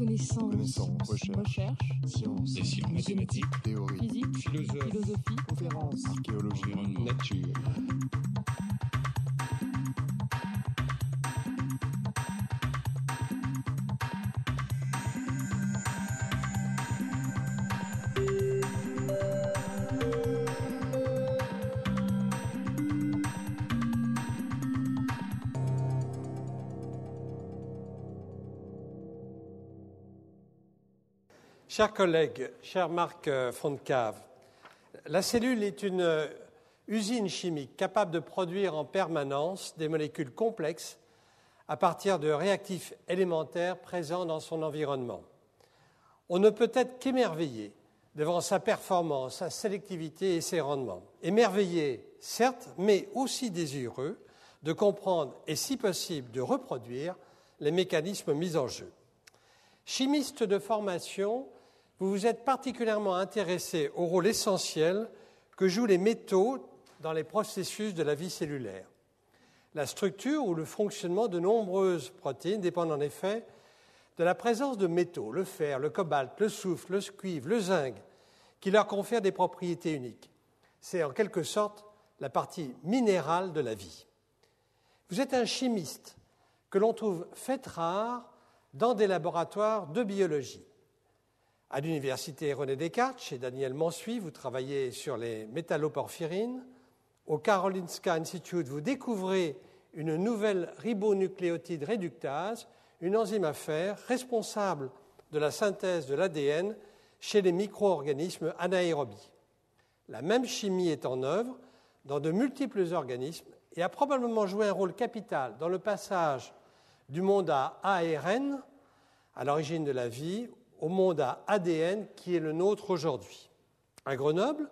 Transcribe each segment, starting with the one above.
Connaissance. Recherche. Sciences. Des sciences mathématiques. Théorie. Physique. Philosophie. Conférences. Archéologie. Nature. Chers collègues, cher Marc Fontcave, la cellule est une usine chimique capable de produire en permanence des molécules complexes à partir de réactifs élémentaires présents dans son environnement. On ne peut être qu'émerveillé devant sa performance, sa sélectivité et ses rendements. Émerveillé, certes, mais aussi désireux de comprendre et, si possible, de reproduire les mécanismes mis en jeu. Chimiste de formation, vous vous êtes particulièrement intéressé au rôle essentiel que jouent les métaux dans les processus de la vie cellulaire. La structure ou le fonctionnement de nombreuses protéines dépendent en effet de la présence de métaux, le fer, le cobalt, le soufre, le cuivre, le zinc, qui leur confèrent des propriétés uniques. C'est en quelque sorte la partie minérale de la vie. Vous êtes un chimiste que l'on trouve fait rare dans des laboratoires de biologie. À l'université René Descartes, chez Daniel Mansuy, vous travaillez sur les métalloporphyrines. Au Karolinska Institute, vous découvrez une nouvelle ribonucléotide réductase, une enzyme à fer responsable de la synthèse de l'ADN chez les micro-organismes anaérobies. La même chimie est en œuvre dans de multiples organismes et a probablement joué un rôle capital dans le passage du monde à ARN, à l'origine de la vie, au monde à ADN qui est le nôtre aujourd'hui. À Grenoble,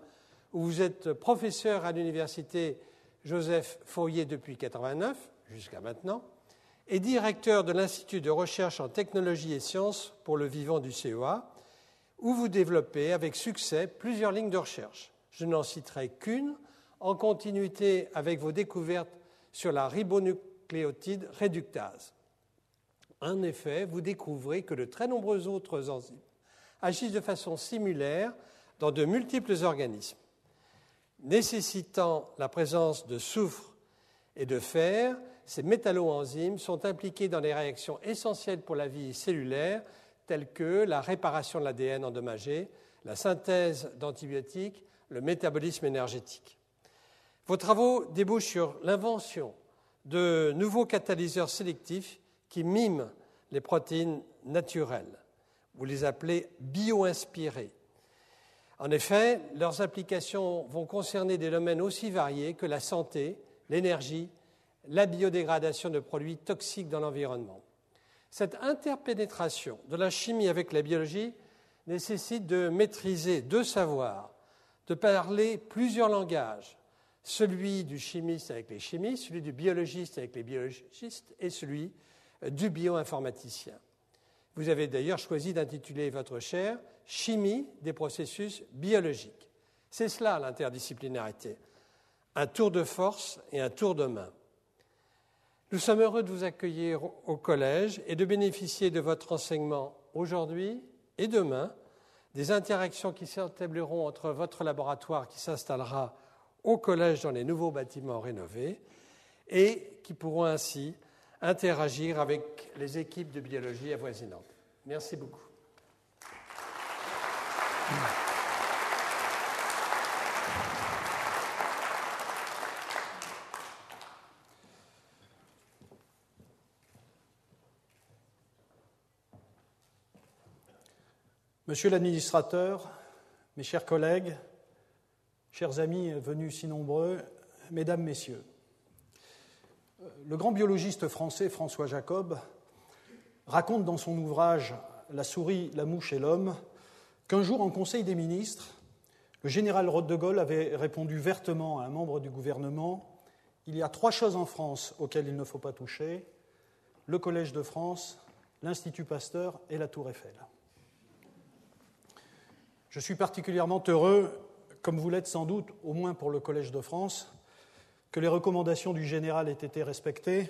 où vous êtes professeur à l'université Joseph Fourier depuis 1989, jusqu'à maintenant, et directeur de l'Institut de recherche en technologie et sciences pour le vivant du CEA, où vous développez avec succès plusieurs lignes de recherche. Je n'en citerai qu'une, en continuité avec vos découvertes sur la ribonucléotide réductase. En effet, vous découvrez que de très nombreux autres enzymes agissent de façon similaire dans de multiples organismes, nécessitant la présence de soufre et de fer. Ces métalloenzymes sont impliqués dans des réactions essentielles pour la vie cellulaire, telles que la réparation de l'ADN endommagé, la synthèse d'antibiotiques, le métabolisme énergétique. Vos travaux débouchent sur l'invention de nouveaux catalyseurs sélectifs qui miment les protéines naturelles. Vous les appelez bio-inspirés. En effet, leurs applications vont concerner des domaines aussi variés que la santé, l'énergie, la biodégradation de produits toxiques dans l'environnement. Cette interpénétration de la chimie avec la biologie nécessite de maîtriser deux savoirs, de parler plusieurs langages, celui du chimiste avec les chimistes, celui du biologiste avec les biologistes et celui du bioinformaticien. Vous avez d'ailleurs choisi d'intituler votre chaire « Chimie des processus biologiques ». C'est cela l'interdisciplinarité, un tour de force et un tour de main. Nous sommes heureux de vous accueillir au collège et de bénéficier de votre enseignement aujourd'hui et demain, des interactions qui s'étableront entre votre laboratoire qui s'installera au collège dans les nouveaux bâtiments rénovés et qui pourront ainsi interagir avec les équipes de biologie avoisinantes. Merci beaucoup. Monsieur l'administrateur, mes chers collègues, chers amis venus si nombreux, mesdames, messieurs, le grand biologiste français François Jacob raconte dans son ouvrage « La souris, la mouche et l'homme » qu'un jour, en Conseil des ministres, le général de Gaulle avait répondu vertement à un membre du gouvernement « Il y a 3 choses en France auxquelles il ne faut pas toucher, le Collège de France, l'Institut Pasteur et la Tour Eiffel. » Je suis particulièrement heureux, comme vous l'êtes sans doute, au moins pour le Collège de France, que les recommandations du général aient été respectées,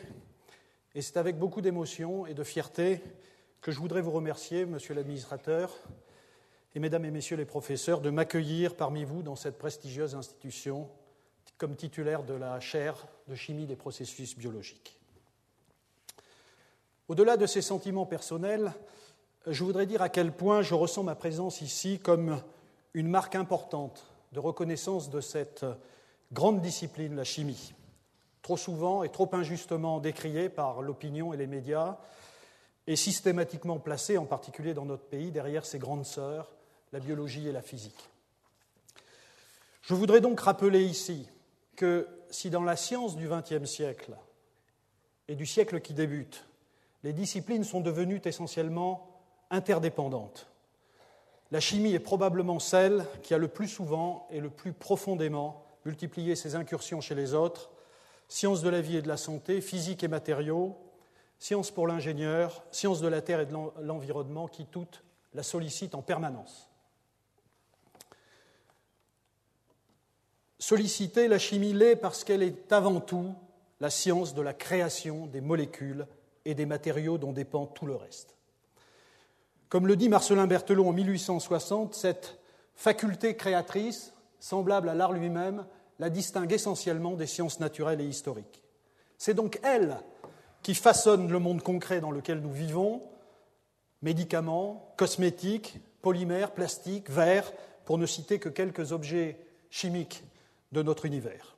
et c'est avec beaucoup d'émotion et de fierté que je voudrais vous remercier, monsieur l'administrateur, et mesdames et messieurs les professeurs, de m'accueillir parmi vous dans cette prestigieuse institution comme titulaire de la chaire de chimie des processus biologiques. Au-delà de ces sentiments personnels, je voudrais dire à quel point je ressens ma présence ici comme une marque importante de reconnaissance de cette grande discipline, la chimie, trop souvent et trop injustement décriée par l'opinion et les médias, et systématiquement placée, en particulier dans notre pays, derrière ses grandes sœurs, la biologie et la physique. Je voudrais donc rappeler ici que si dans la science du XXe siècle et du siècle qui débute, les disciplines sont devenues essentiellement interdépendantes, la chimie est probablement celle qui a le plus souvent et le plus profondément multiplié ses incursions chez les autres, sciences de la vie et de la santé, physique et matériaux, sciences pour l'ingénieur, sciences de la terre et de l'environnement qui toutes la sollicitent en permanence. Solliciter, la chimie l'est parce qu'elle est avant tout la science de la création des molécules et des matériaux dont dépend tout le reste. Comme le dit Marcellin Berthelot en 1860, cette faculté créatrice, semblable à l'art lui-même, la distingue essentiellement des sciences naturelles et historiques. C'est donc elle qui façonne le monde concret dans lequel nous vivons, médicaments, cosmétiques, polymères, plastiques, verres, pour ne citer que quelques objets chimiques de notre univers.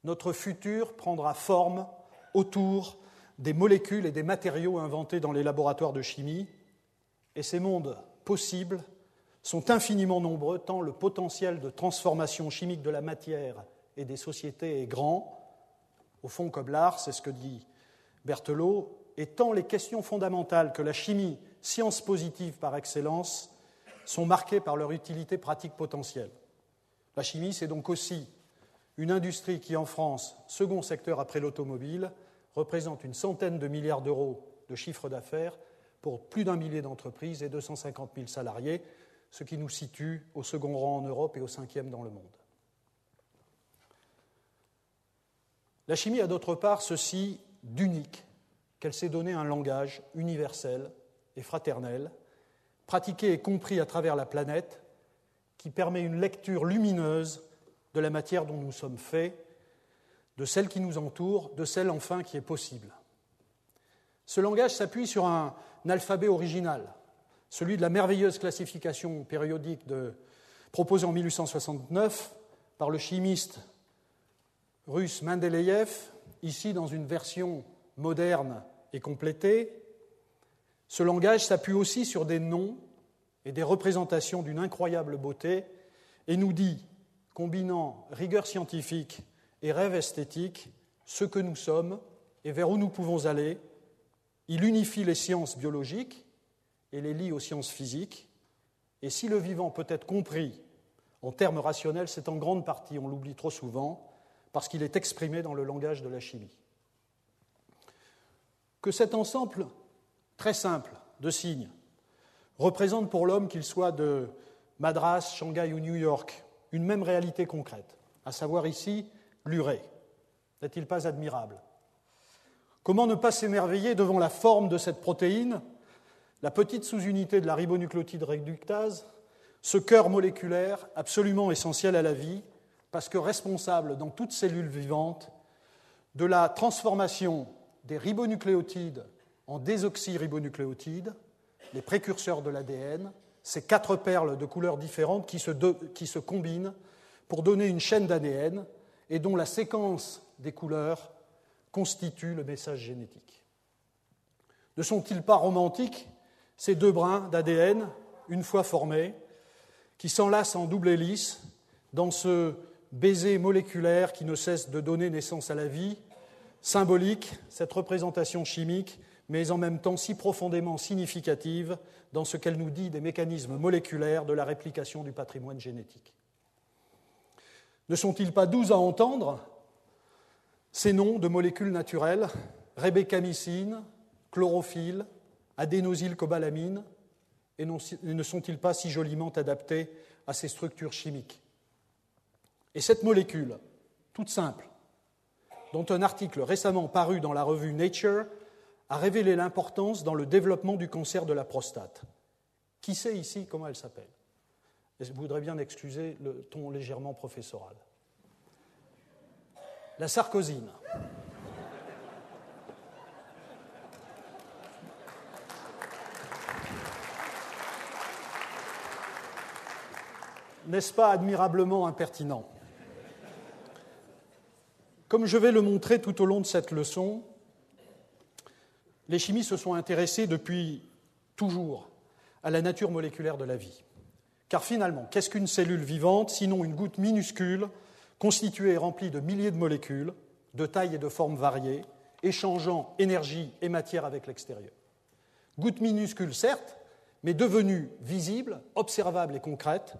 Notre futur prendra forme autour des molécules et des matériaux inventés dans les laboratoires de chimie, et ces mondes possibles sont infiniment nombreux, tant le potentiel de transformation chimique de la matière et des sociétés est grand, au fond comme l'art, c'est ce que dit Berthelot, et tant les questions fondamentales que la chimie, science positive par excellence, sont marquées par leur utilité pratique potentielle. La chimie, c'est donc aussi une industrie qui, en France, second secteur après l'automobile, représente une centaine de milliards d'euros de chiffre d'affaires pour plus d'1 millier d'entreprises et 250 000 salariés, ce qui nous situe au second rang en Europe et au 5e dans le monde. La chimie a d'autre part ceci d'unique, qu'elle s'est donné un langage universel et fraternel, pratiqué et compris à travers la planète, qui permet une lecture lumineuse de la matière dont nous sommes faits, de celle qui nous entoure, de celle enfin qui est possible. Ce langage s'appuie sur un alphabet original, celui de la merveilleuse classification périodique proposée en 1869 par le chimiste russe Mendeleïev, ici dans une version moderne et complétée. Ce langage s'appuie aussi sur des noms et des représentations d'une incroyable beauté et nous dit, combinant rigueur scientifique et rêve esthétique, ce que nous sommes et vers où nous pouvons aller. Il unifie les sciences biologiques et les lie aux sciences physiques. Et si le vivant peut être compris en termes rationnels, c'est en grande partie, on l'oublie trop souvent, parce qu'il est exprimé dans le langage de la chimie. Que cet ensemble très simple de signes représente pour l'homme, qu'il soit de Madras, Shanghai ou New York, une même réalité concrète, à savoir ici l'urée. N'est-il pas admirable ? Comment ne pas s'émerveiller devant la forme de cette protéine, la petite sous-unité de la ribonucléotide réductase, ce cœur moléculaire absolument essentiel à la vie, parce que responsable dans toute cellule vivante de la transformation des ribonucléotides en désoxyribonucléotides, les précurseurs de l'ADN, ces 4 perles de couleurs différentes qui se combinent pour donner une chaîne d'ADN et dont la séquence des couleurs constitue le message génétique. Ne sont-ils pas romantiques, ces 2 brins d'ADN, une fois formés, qui s'enlacent en double hélice dans ce baiser moléculaire qui ne cesse de donner naissance à la vie, symbolique, cette représentation chimique, mais en même temps si profondément significative dans ce qu'elle nous dit des mécanismes moléculaires de la réplication du patrimoine génétique. Ne sont-ils pas doux à entendre, ces noms de molécules naturelles, rébécamycine, chlorophylle, adénosylcobalamine, et ne sont-ils pas si joliment adaptés à ces structures chimiques ? Et cette molécule, toute simple, dont un article récemment paru dans la revue Nature a révélé l'importance dans le développement du cancer de la prostate. Qui sait ici comment elle s'appelle? Je voudrais bien excuser le ton légèrement professoral. La sarcosine. N'est-ce pas admirablement impertinent? Comme je vais le montrer tout au long de cette leçon, les chimistes se sont intéressés depuis toujours à la nature moléculaire de la vie. Car finalement, qu'est-ce qu'une cellule vivante, sinon une goutte minuscule, constituée et remplie de milliers de molécules, de taille et de formes variées, échangeant énergie et matière avec l'extérieur? Goutte minuscule, certes, mais devenue visible, observable et concrète,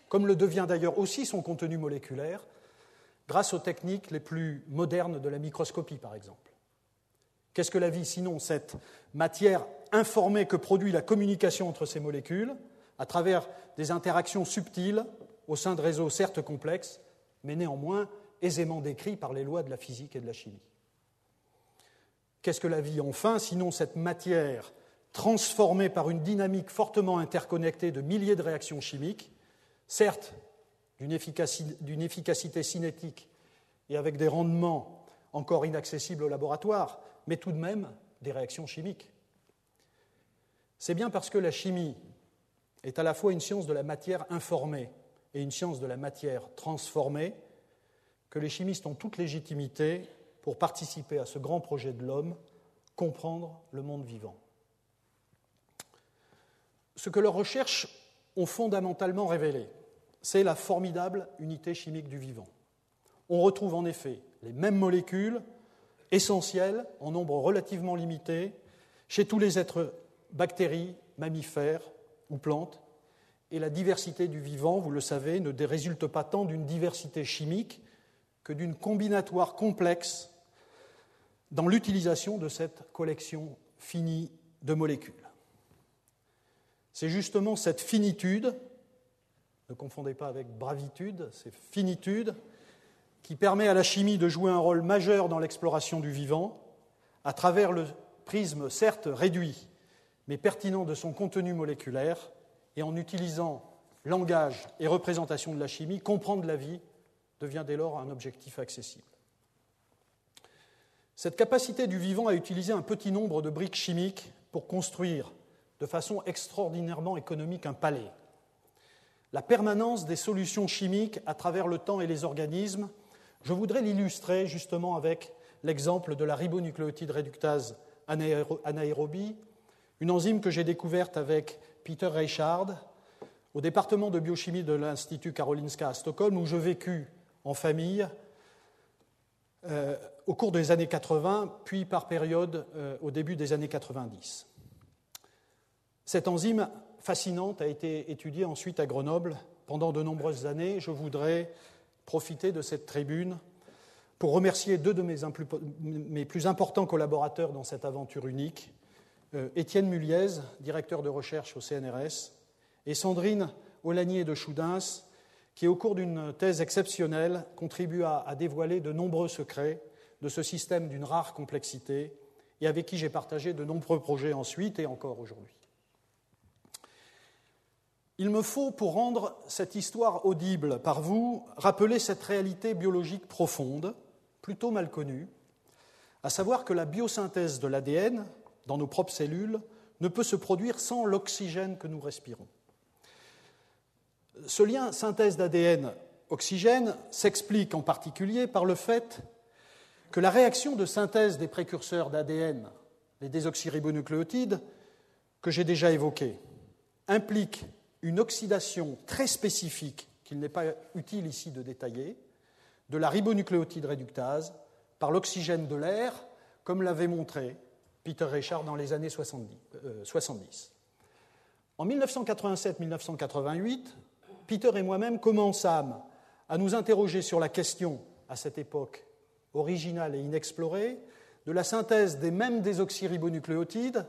comme le devient d'ailleurs aussi son contenu moléculaire, grâce aux techniques les plus modernes de la microscopie, par exemple. Qu'est-ce que la vie, sinon cette matière informée que produit la communication entre ces molécules, à travers des interactions subtiles au sein de réseaux certes complexes, mais néanmoins aisément décrits par les lois de la physique et de la chimie? Qu'est-ce que la vie, enfin, sinon cette matière transformée par une dynamique fortement interconnectée de milliers de réactions chimiques, certes d'une efficacité cinétique et avec des rendements encore inaccessibles au laboratoire, mais tout de même des réactions chimiques? C'est bien parce que la chimie est à la fois une science de la matière informée et une science de la matière transformée que les chimistes ont toute légitimité pour participer à ce grand projet de l'homme, comprendre le monde vivant. Ce que leurs recherches ont fondamentalement révélé, c'est la formidable unité chimique du vivant. On retrouve en effet les mêmes molécules essentielles en nombre relativement limité chez tous les êtres, bactéries, mammifères ou plantes, et la diversité du vivant, vous le savez, ne résulte pas tant d'une diversité chimique que d'une combinatoire complexe dans l'utilisation de cette collection finie de molécules. C'est justement cette finitude, ne confondez pas avec bravitude, c'est finitude, qui permet à la chimie de jouer un rôle majeur dans l'exploration du vivant, à travers le prisme certes réduit, mais pertinent de son contenu moléculaire, et en utilisant langage et représentation de la chimie, comprendre la vie devient dès lors un objectif accessible. Cette capacité du vivant à utiliser un petit nombre de briques chimiques pour construire de façon extraordinairement économique un palais. La permanence des solutions chimiques à travers le temps et les organismes, je voudrais l'illustrer justement avec l'exemple de la ribonucléotide réductase anaérobie, une enzyme que j'ai découverte avec Peter Reichard au département de biochimie de l'Institut Karolinska à Stockholm, où je vécus en famille au cours des années 80, puis par période au début des années 90. Cette enzyme fascinante a été étudiée ensuite à Grenoble pendant de nombreuses années. Je voudrais profiter de cette tribune pour remercier deux de mes plus importants collaborateurs dans cette aventure unique, Étienne Muliez, directeur de recherche au CNRS, et Sandrine Aulagnier de Choudens, qui, au cours d'une thèse exceptionnelle, contribua à dévoiler de nombreux secrets de ce système d'une rare complexité et avec qui j'ai partagé de nombreux projets ensuite et encore aujourd'hui. Il me faut, pour rendre cette histoire audible par vous, rappeler cette réalité biologique profonde, plutôt mal connue, à savoir que la biosynthèse de l'ADN, dans nos propres cellules, ne peut se produire sans l'oxygène que nous respirons. Ce lien synthèse d'ADN-oxygène s'explique en particulier par le fait que la réaction de synthèse des précurseurs d'ADN, les désoxyribonucléotides, que j'ai déjà évoquée, implique une oxydation très spécifique, qu'il n'est pas utile ici de détailler, de la ribonucléotide réductase par l'oxygène de l'air, comme l'avait montré Peter Reichard dans les années 70. En 1987-1988, Peter et moi-même commençâmes à nous interroger sur la question, à cette époque originale et inexplorée, de la synthèse des mêmes désoxyribonucléotides,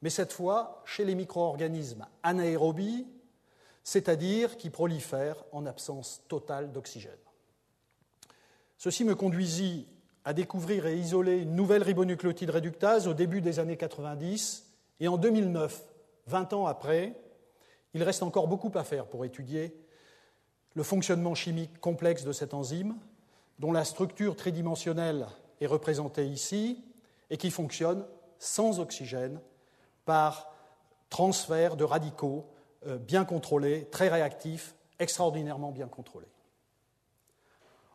mais cette fois chez les micro-organismes anaérobies, c'est-à-dire qui prolifèrent en absence totale d'oxygène. Ceci me conduisit à découvrir et isoler une nouvelle ribonucléotide réductase au début des années 90, et en 2009, 20 ans après, il reste encore beaucoup à faire pour étudier le fonctionnement chimique complexe de cette enzyme, dont la structure tridimensionnelle est représentée ici et qui fonctionne sans oxygène par transfert de radicaux bien contrôlés, très réactifs, extraordinairement bien contrôlés.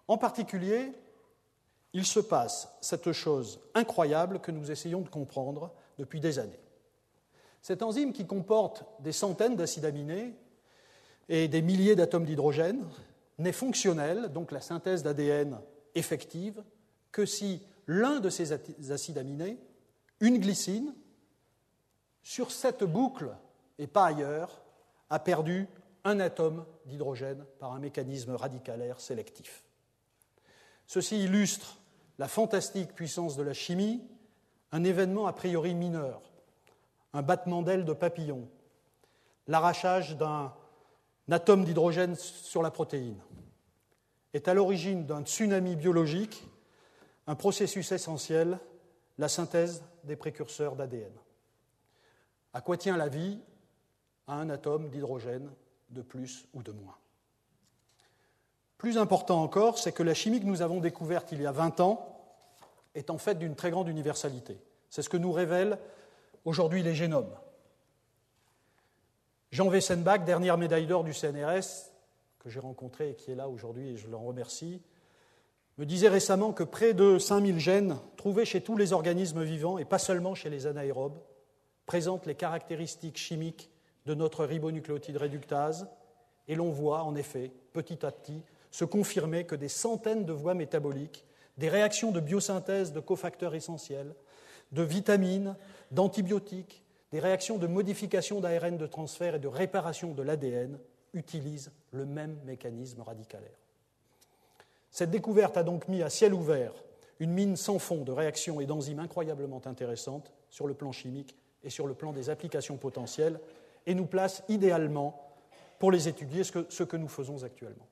En particulier, il se passe cette chose incroyable que nous essayons de comprendre depuis des années. Cette enzyme qui comporte des centaines d'acides aminés et des milliers d'atomes d'hydrogène n'est fonctionnelle, donc la synthèse d'ADN effective, que si l'un de ces acides aminés, une glycine, sur cette boucle et pas ailleurs, a perdu un atome d'hydrogène par un mécanisme radicalaire sélectif. Ceci illustre la fantastique puissance de la chimie, un événement a priori mineur, un battement d'aile de papillon, l'arrachage d'un atome d'hydrogène sur la protéine, est à l'origine d'un tsunami biologique, un processus essentiel, la synthèse des précurseurs d'ADN. À quoi tient la vie? À un atome d'hydrogène de plus ou de moins. Plus important encore, c'est que la chimie que nous avons découverte il y a 20 ans est en fait d'une très grande universalité. C'est ce que nous révèlent aujourd'hui les génomes. Jean Wessenbach, dernière médaille d'or du CNRS, que j'ai rencontré et qui est là aujourd'hui et je l'en remercie, me disait récemment que près de 5000 gènes trouvés chez tous les organismes vivants, et pas seulement chez les anaérobes, présentent les caractéristiques chimiques de notre ribonucléotide réductase, et l'on voit en effet, petit à petit, se confirmer que des centaines de voies métaboliques, des réactions de biosynthèse de cofacteurs essentiels, de vitamines, d'antibiotiques, des réactions de modification d'ARN de transfert et de réparation de l'ADN utilisent le même mécanisme radicalaire. Cette découverte a donc mis à ciel ouvert une mine sans fond de réactions et d'enzymes incroyablement intéressantes sur le plan chimique et sur le plan des applications potentielles et nous place idéalement pour les étudier, ce que nous faisons actuellement.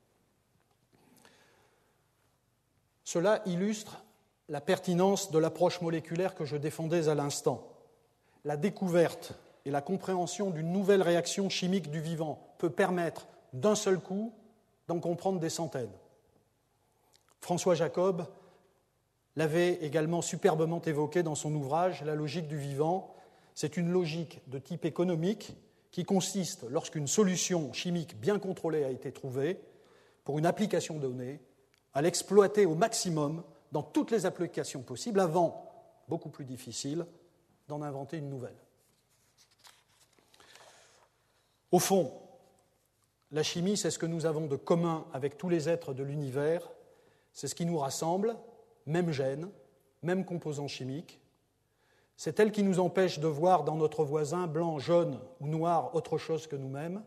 Cela illustre la pertinence de l'approche moléculaire que je défendais à l'instant. La découverte et la compréhension d'une nouvelle réaction chimique du vivant peut permettre d'un seul coup d'en comprendre des centaines. François Jacob l'avait également superbement évoqué dans son ouvrage « La logique du vivant ». C'est une logique de type économique qui consiste, lorsqu'une solution chimique bien contrôlée a été trouvée, pour une application donnée, à l'exploiter au maximum dans toutes les applications possibles avant, beaucoup plus difficile, d'en inventer une nouvelle. Au fond, la chimie, c'est ce que nous avons de commun avec tous les êtres de l'univers, c'est ce qui nous rassemble, même gènes, même composants chimiques. C'est elle qui nous empêche de voir dans notre voisin blanc, jaune ou noir autre chose que nous-mêmes.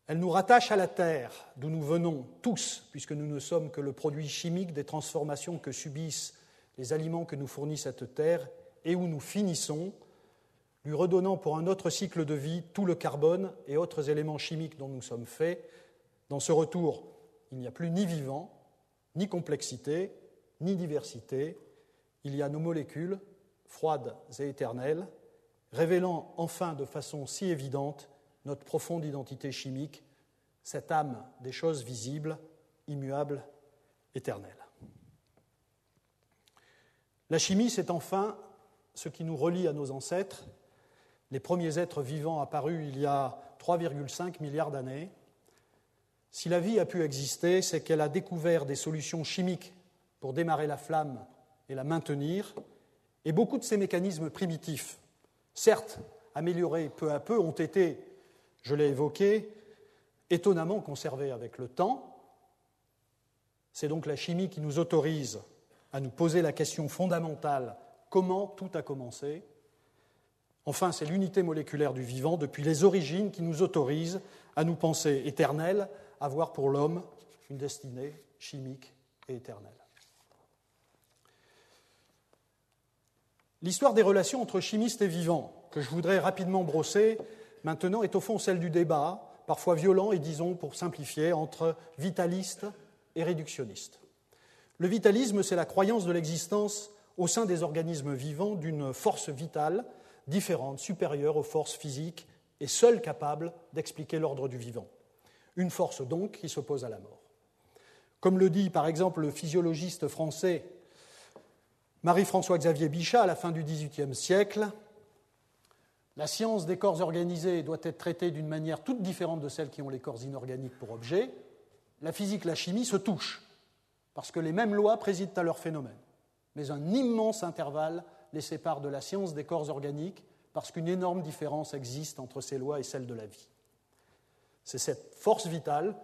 Elle nous rattache à la Terre, d'où nous venons tous, puisque nous ne sommes que le produit chimique des transformations que subissent les aliments que nous fournit cette Terre et où nous finissons, lui redonnant pour un autre cycle de vie tout le carbone et autres éléments chimiques dont nous sommes faits. Dans ce retour, il n'y a plus ni vivant, ni complexité, ni diversité. Il y a nos molécules, froides et éternelles, révélant enfin de façon si évidente notre profonde identité chimique, cette âme des choses visibles, immuable, éternelle. La chimie, c'est enfin ce qui nous relie à nos ancêtres, les premiers êtres vivants apparus il y a 3,5 milliards d'années. Si la vie a pu exister, c'est qu'elle a découvert des solutions chimiques pour démarrer la flamme et la maintenir, et beaucoup de ces mécanismes primitifs, certes améliorés peu à peu, ont été, je l'ai évoqué, étonnamment conservés avec le temps. C'est donc la chimie qui nous autorise à nous poser la question fondamentale « Comment tout a commencé ?» Enfin, c'est l'unité moléculaire du vivant, depuis les origines, qui nous autorise à nous penser éternels, à voir pour l'homme une destinée chimique et éternelle. L'histoire des relations entre chimistes et vivants, que je voudrais rapidement brosser maintenant, est au fond celle du débat, parfois violent et disons, pour simplifier, entre vitalistes et réductionnistes. Le vitalisme, c'est la croyance de l'existence au sein des organismes vivants d'une force vitale différente, supérieure aux forces physiques et seule capable d'expliquer l'ordre du vivant. Une force donc qui s'oppose à la mort. Comme le dit par exemple le physiologiste français Marie-François-Xavier Bichat à la fin du XVIIIe siècle, la science des corps organisés doit être traitée d'une manière toute différente de celles qui ont les corps inorganiques pour objet. La physique, la chimie se touchent, parce que les mêmes lois président à leurs phénomènes. Mais un immense intervalle les sépare de la science des corps organiques, parce qu'une énorme différence existe entre ces lois et celles de la vie. C'est cette force vitale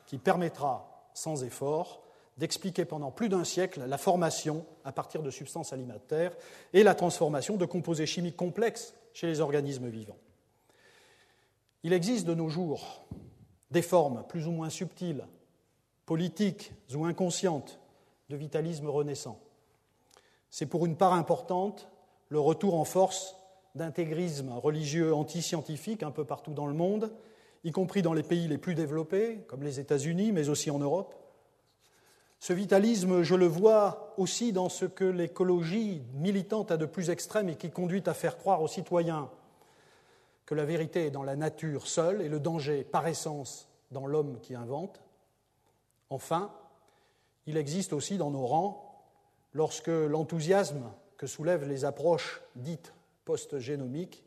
qui permettra, sans effort, d'expliquer pendant plus d'un siècle la formation à partir de substances alimentaires et la transformation de composés chimiques complexes chez les organismes vivants. Il existe de nos jours des formes plus ou moins subtiles, politiques ou inconscientes, de vitalisme renaissant. C'est pour une part importante le retour en force d'intégrisme religieux anti-scientifique un peu partout dans le monde, y compris dans les pays les plus développés, comme les États-Unis, mais aussi en Europe. Ce vitalisme, je le vois aussi dans ce que l'écologie militante a de plus extrême et qui conduit à faire croire aux citoyens que la vérité est dans la nature seule et le danger, par essence, dans l'homme qui invente. Enfin, il existe aussi dans nos rangs, lorsque l'enthousiasme que soulèvent les approches dites post-génomiques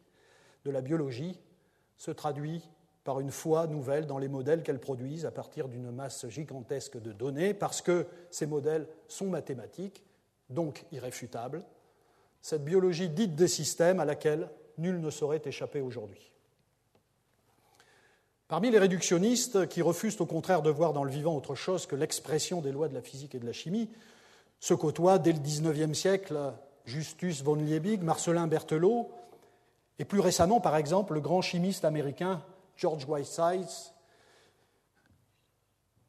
de la biologie se traduit par une foi nouvelle dans les modèles qu'elles produisent à partir d'une masse gigantesque de données, parce que ces modèles sont mathématiques, donc irréfutables, cette biologie dite des systèmes à laquelle nul ne saurait échapper aujourd'hui. Parmi les réductionnistes qui refusent au contraire de voir dans le vivant autre chose que l'expression des lois de la physique et de la chimie, se côtoient dès le XIXe siècle Justus von Liebig, Marcellin Berthelot, et plus récemment, par exemple, le grand chimiste américain George Whitesides,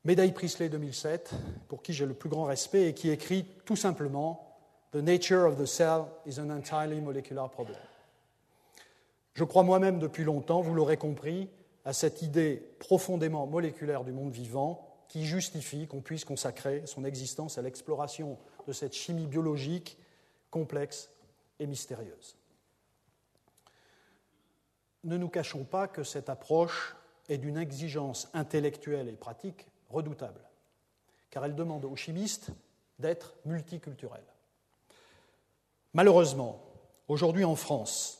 médaille Priestley 2007, pour qui j'ai le plus grand respect et qui écrit tout simplement « The nature of the cell is an entirely molecular problem ». Je crois moi-même depuis longtemps, vous l'aurez compris, à cette idée profondément moléculaire du monde vivant qui justifie qu'on puisse consacrer son existence à l'exploration de cette chimie biologique complexe et mystérieuse. Ne nous cachons pas que cette approche est d'une exigence intellectuelle et pratique redoutable, car elle demande aux chimistes d'être multiculturels. Malheureusement, aujourd'hui en France,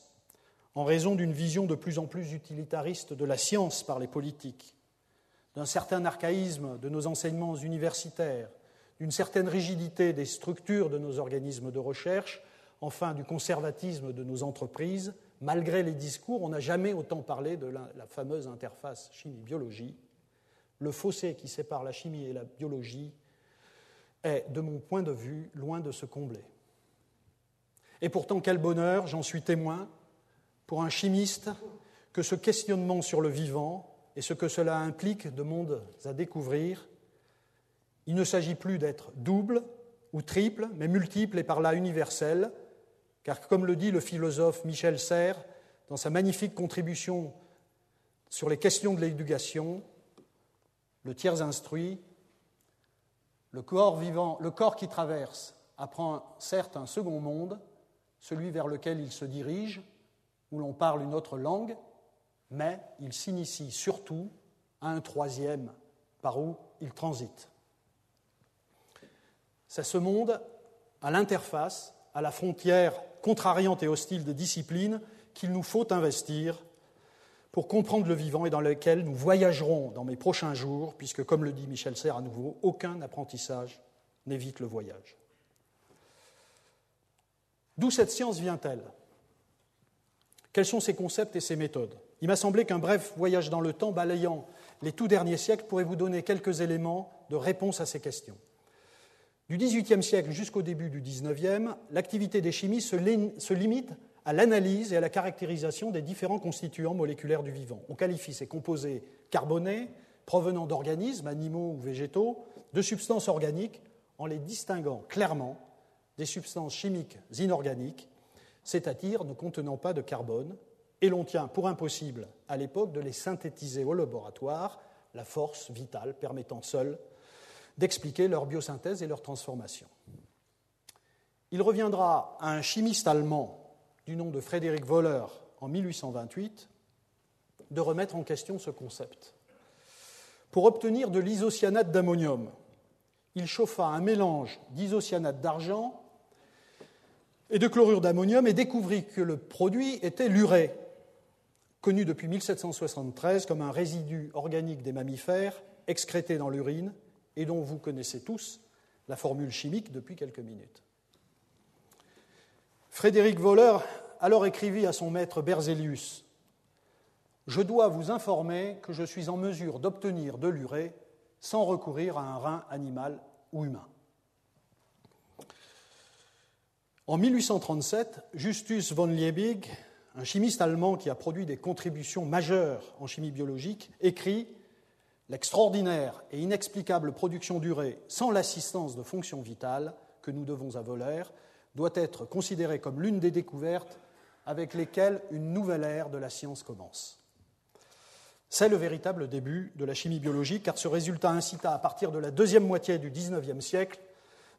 en raison d'une vision de plus en plus utilitariste de la science par les politiques, d'un certain archaïsme de nos enseignements universitaires, d'une certaine rigidité des structures de nos organismes de recherche, enfin du conservatisme de nos entreprises, malgré les discours, on n'a jamais autant parlé de la fameuse interface chimie-biologie. Le fossé qui sépare la chimie et la biologie est, de mon point de vue, loin de se combler. Et pourtant, quel bonheur, j'en suis témoin, pour un chimiste, que ce questionnement sur le vivant et ce que cela implique de mondes à découvrir, il ne s'agit plus d'être double ou triple, mais multiple et par là universel, car comme le dit le philosophe Michel Serres dans sa magnifique contribution sur les questions de l'éducation, le tiers instruit, le corps vivant, le corps qui traverse apprend certes un second monde, celui vers lequel il se dirige, où l'on parle une autre langue, mais il s'initie surtout à un troisième par où il transite. C'est ce monde, à l'interface, à la frontière contrariante et hostile des disciplines, qu'il nous faut investir pour comprendre le vivant et dans lequel nous voyagerons dans mes prochains jours, puisque, comme le dit Michel Serres à nouveau, aucun apprentissage n'évite le voyage. D'où cette science vient-elle ? Quels sont ses concepts et ses méthodes ? Il m'a semblé qu'un bref voyage dans le temps balayant les tout derniers siècles pourrait vous donner quelques éléments de réponse à ces questions. Du XVIIIe siècle jusqu'au début du XIXe, l'activité des chimistes se limite à l'analyse et à la caractérisation des différents constituants moléculaires du vivant. On qualifie ces composés carbonés, provenant d'organismes, animaux ou végétaux, de substances organiques, en les distinguant clairement des substances chimiques inorganiques, c'est-à-dire ne contenant pas de carbone, et l'on tient pour impossible à l'époque de les synthétiser au laboratoire, la force vitale permettant seule d'expliquer leur biosynthèse et leur transformation. Il reviendra à un chimiste allemand du nom de Frédéric Wöhler en 1828 de remettre en question ce concept. Pour obtenir de l'isocyanate d'ammonium, il chauffa un mélange d'isocyanate d'argent et de chlorure d'ammonium et découvrit que le produit était l'urée, connu depuis 1773 comme un résidu organique des mammifères excrété dans l'urine et dont vous connaissez tous la formule chimique depuis quelques minutes. Frédéric Wöhler alors écrivit à son maître Berzelius « Je dois vous informer que je suis en mesure d'obtenir de l'urée sans recourir à un rein animal ou humain. » En 1837, Justus von Liebig, un chimiste allemand qui a produit des contributions majeures en chimie biologique, écrit « L'extraordinaire et inexplicable production d'urée sans l'assistance de fonctions vitales que nous devons à Wöhler doit être considérée comme l'une des découvertes avec lesquelles une nouvelle ère de la science commence. » C'est le véritable début de la chimie biologique, car ce résultat incita, à partir de la deuxième moitié du XIXe siècle,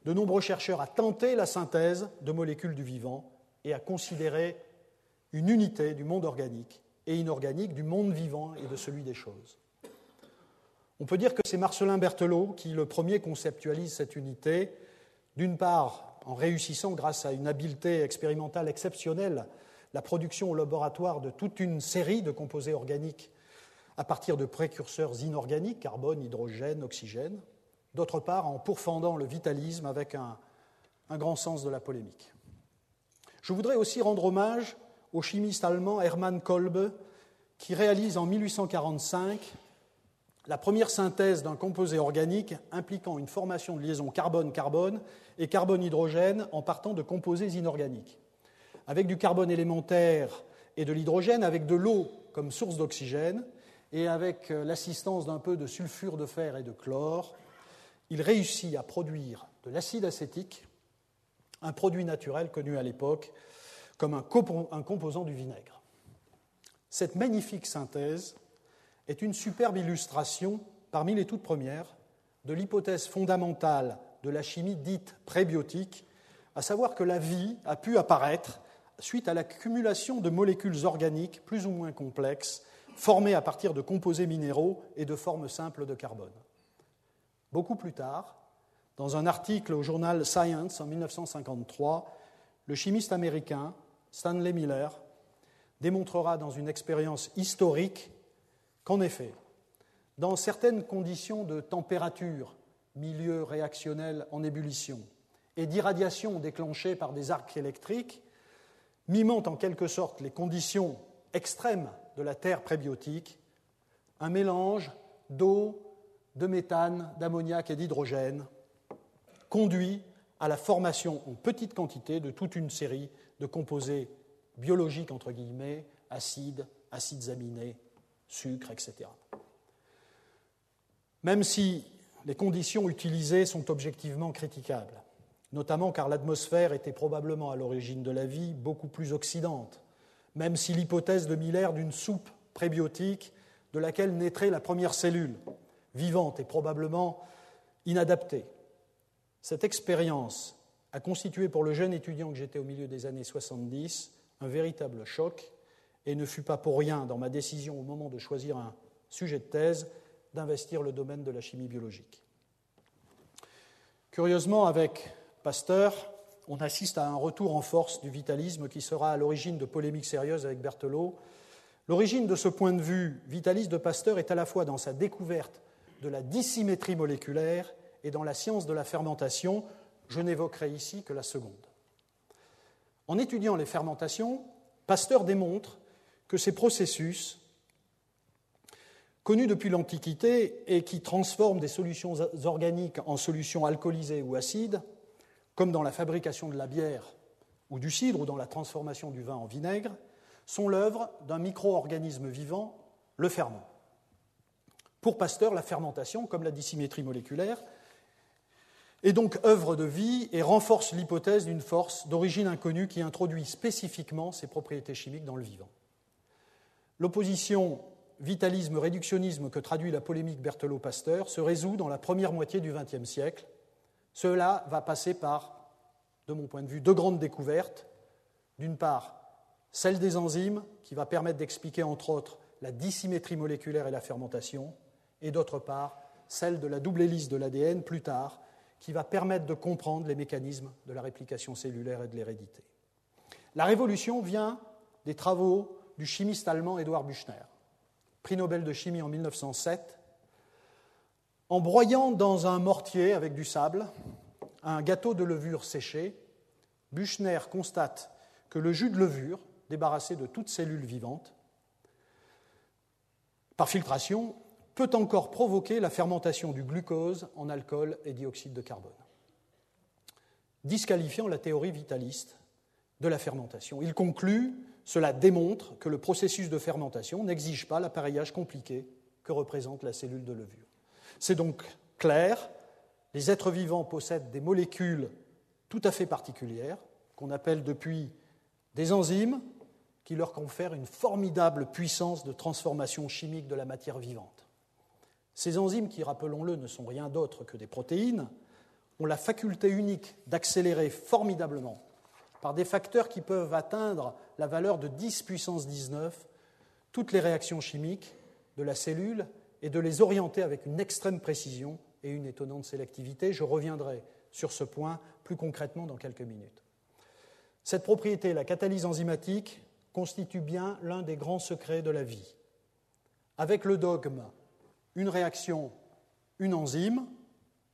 de nombreux chercheurs à tenter la synthèse de molécules du vivant et à considérer une unité du monde organique et inorganique, du monde vivant et de celui des choses. On peut dire que c'est Marcellin Berthelot qui, le premier, conceptualise cette unité, d'une part en réussissant, grâce à une habileté expérimentale exceptionnelle, la production au laboratoire de toute une série de composés organiques à partir de précurseurs inorganiques, carbone, hydrogène, oxygène, d'autre part en pourfendant le vitalisme avec un grand sens de la polémique. Je voudrais aussi rendre hommage au chimiste allemand Hermann Kolbe, qui réalise en 1845 la première synthèse d'un composé organique impliquant une formation de liaison carbone-carbone et carbone-hydrogène en partant de composés inorganiques. Avec du carbone élémentaire et de l'hydrogène, avec de l'eau comme source d'oxygène et avec l'assistance d'un peu de sulfure de fer et de chlore, il réussit à produire de l'acide acétique, un produit naturel connu à l'époque comme un composant du vinaigre. Cette magnifique synthèse est une superbe illustration, parmi les toutes premières, de l'hypothèse fondamentale de la chimie dite prébiotique, à savoir que la vie a pu apparaître suite à l'accumulation de molécules organiques plus ou moins complexes, formées à partir de composés minéraux et de formes simples de carbone. Beaucoup plus tard, dans un article au journal Science en 1953, le chimiste américain Stanley Miller démontrera dans une expérience historique qu'en effet, dans certaines conditions de température, milieu réactionnel en ébullition, et d'irradiation déclenchée par des arcs électriques, mimant en quelque sorte les conditions extrêmes de la Terre prébiotique, un mélange d'eau, de méthane, d'ammoniac et d'hydrogène conduit à la formation en petite quantité de toute une série de composés biologiques, entre guillemets, acides, acides aminés, sucres, etc. Même si les conditions utilisées sont objectivement critiquables, notamment car l'atmosphère était probablement à l'origine de la vie beaucoup plus oxydante, même si l'hypothèse de Miller d'une soupe prébiotique de laquelle naîtrait la première cellule vivante est probablement inadaptée. Cette expérience a constitué pour le jeune étudiant que j'étais au milieu des années 70 un véritable choc et ne fut pas pour rien dans ma décision au moment de choisir un sujet de thèse d'investir le domaine de la chimie biologique. Curieusement, avec Pasteur, on assiste à un retour en force du vitalisme qui sera à l'origine de polémiques sérieuses avec Berthelot. L'origine de ce point de vue vitaliste de Pasteur est à la fois dans sa découverte de la dissymétrie moléculaire et dans la science de la fermentation. Je n'évoquerai ici que la seconde. En étudiant les fermentations, Pasteur démontre que ces processus, connus depuis l'Antiquité et qui transforment des solutions organiques en solutions alcoolisées ou acides, comme dans la fabrication de la bière ou du cidre ou dans la transformation du vin en vinaigre, sont l'œuvre d'un micro-organisme vivant, le ferment. Pour Pasteur, la fermentation, comme la dissymétrie moléculaire, est donc œuvre de vie et renforce l'hypothèse d'une force d'origine inconnue qui introduit spécifiquement ses propriétés chimiques dans le vivant. L'opposition vitalisme-réductionnisme que traduit la polémique Berthelot-Pasteur se résout dans la première moitié du XXe siècle. Cela va passer par, de mon point de vue, deux grandes découvertes. D'une part, celle des enzymes, qui va permettre d'expliquer, entre autres, la dissymétrie moléculaire et la fermentation, et d'autre part, celle de la double hélice de l'ADN, plus tard, qui va permettre de comprendre les mécanismes de la réplication cellulaire et de l'hérédité. La révolution vient des travaux du chimiste allemand Eduard Büchner, prix Nobel de chimie en 1907. En broyant dans un mortier avec du sable un gâteau de levure séché, Büchner constate que le jus de levure, débarrassé de toute cellule vivante, par filtration, peut encore provoquer la fermentation du glucose en alcool et dioxyde de carbone, disqualifiant la théorie vitaliste de la fermentation. Il conclut, cela démontre que le processus de fermentation n'exige pas l'appareillage compliqué que représente la cellule de levure. C'est donc clair, les êtres vivants possèdent des molécules tout à fait particulières, qu'on appelle depuis des enzymes, qui leur confèrent une formidable puissance de transformation chimique de la matière vivante. Ces enzymes, qui, rappelons-le, ne sont rien d'autre que des protéines, ont la faculté unique d'accélérer formidablement, par des facteurs qui peuvent atteindre la valeur de 10 puissance 19, toutes les réactions chimiques de la cellule et de les orienter avec une extrême précision et une étonnante sélectivité. Je reviendrai sur ce point plus concrètement dans quelques minutes. Cette propriété, la catalyse enzymatique, constitue bien l'un des grands secrets de la vie. Avec le dogme « une réaction, une enzyme »,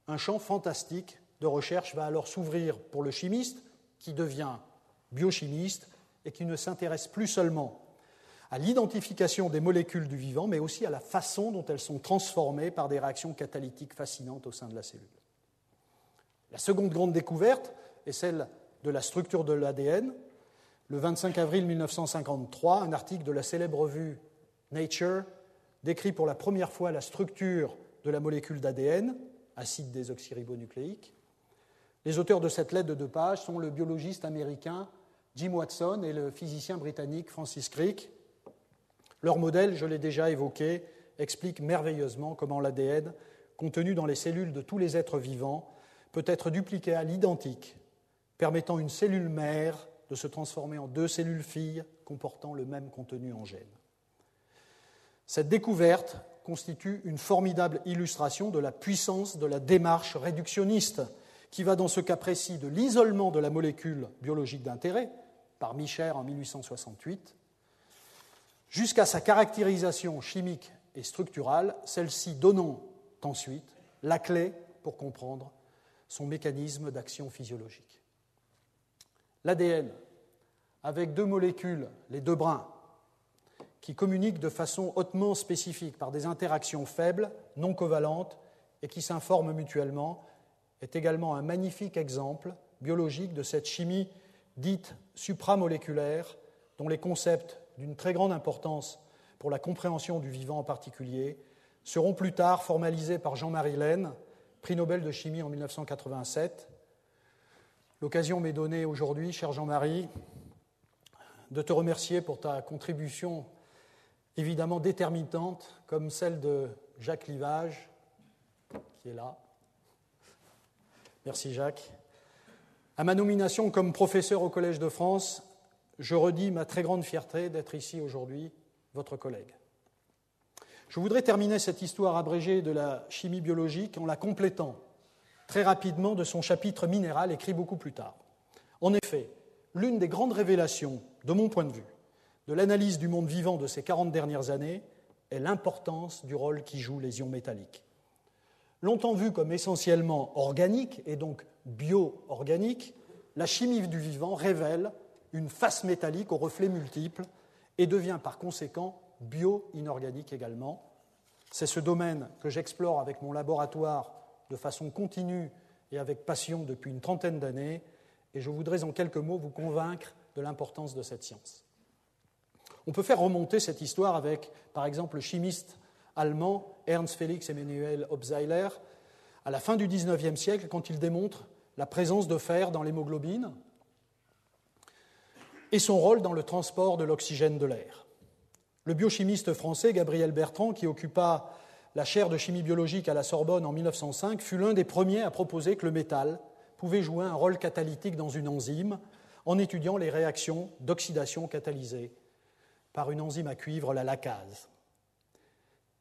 un champ fantastique de recherche va alors s'ouvrir pour le chimiste qui devient biochimiste et qui ne s'intéresse plus seulement à l'identification des molécules du vivant, mais aussi à la façon dont elles sont transformées par des réactions catalytiques fascinantes au sein de la cellule. La seconde grande découverte est celle de la structure de l'ADN. Le 25 avril 1953, un article de la célèbre revue Nature décrit pour la première fois la structure de la molécule d'ADN, acide désoxyribonucléique. Les auteurs de cette lettre de 2 pages sont le biologiste américain Jim Watson et le physicien britannique Francis Crick. Leur modèle, je l'ai déjà évoqué, explique merveilleusement comment l'ADN, contenu dans les cellules de tous les êtres vivants, peut être dupliqué à l'identique, permettant une cellule mère de se transformer en 2 cellules filles comportant le même contenu en gènes. Cette découverte constitue une formidable illustration de la puissance de la démarche réductionniste qui va dans ce cas précis de l'isolement de la molécule biologique d'intérêt par Micher en 1868 jusqu'à sa caractérisation chimique et structurale, celle-ci donnant ensuite la clé pour comprendre son mécanisme d'action physiologique. L'ADN, avec 2 molécules, les 2 brins, qui communiquent de façon hautement spécifique par des interactions faibles, non covalentes et qui s'informent mutuellement, est également un magnifique exemple biologique de cette chimie dite supramoléculaire, dont les concepts d'une très grande importance pour la compréhension du vivant en particulier seront plus tard formalisés par Jean-Marie Lehn, prix Nobel de chimie en 1987. L'occasion m'est donnée aujourd'hui, cher Jean-Marie, de te remercier pour ta contribution évidemment déterminante, comme celle de Jacques Livage, qui est là. Merci Jacques. À ma nomination comme professeur au Collège de France, je redis ma très grande fierté d'être ici aujourd'hui, votre collègue. Je voudrais terminer cette histoire abrégée de la chimie biologique en la complétant très rapidement de son chapitre minéral écrit beaucoup plus tard. En effet, l'une des grandes révélations, de mon point de vue, de l'analyse du monde vivant de ces 40 dernières années est l'importance du rôle qu'y jouent les ions métalliques. Longtemps vue comme essentiellement organique et donc bio-organique, la chimie du vivant révèle une face métallique aux reflets multiples et devient par conséquent bio-inorganique également. C'est ce domaine que j'explore avec mon laboratoire de façon continue et avec passion depuis une trentaine d'années, et je voudrais en quelques mots vous convaincre de l'importance de cette science. On peut faire remonter cette histoire avec, par exemple, le chimiste allemand Ernst Felix Emanuel Obstheiler, à la fin du XIXe siècle, quand il démontre la présence de fer dans l'hémoglobine et son rôle dans le transport de l'oxygène de l'air. Le biochimiste français Gabriel Bertrand, qui occupa la chaire de chimie biologique à la Sorbonne en 1905, fut l'un des premiers à proposer que le métal pouvait jouer un rôle catalytique dans une enzyme en étudiant les réactions d'oxydation catalysées par une enzyme à cuivre, la lacase.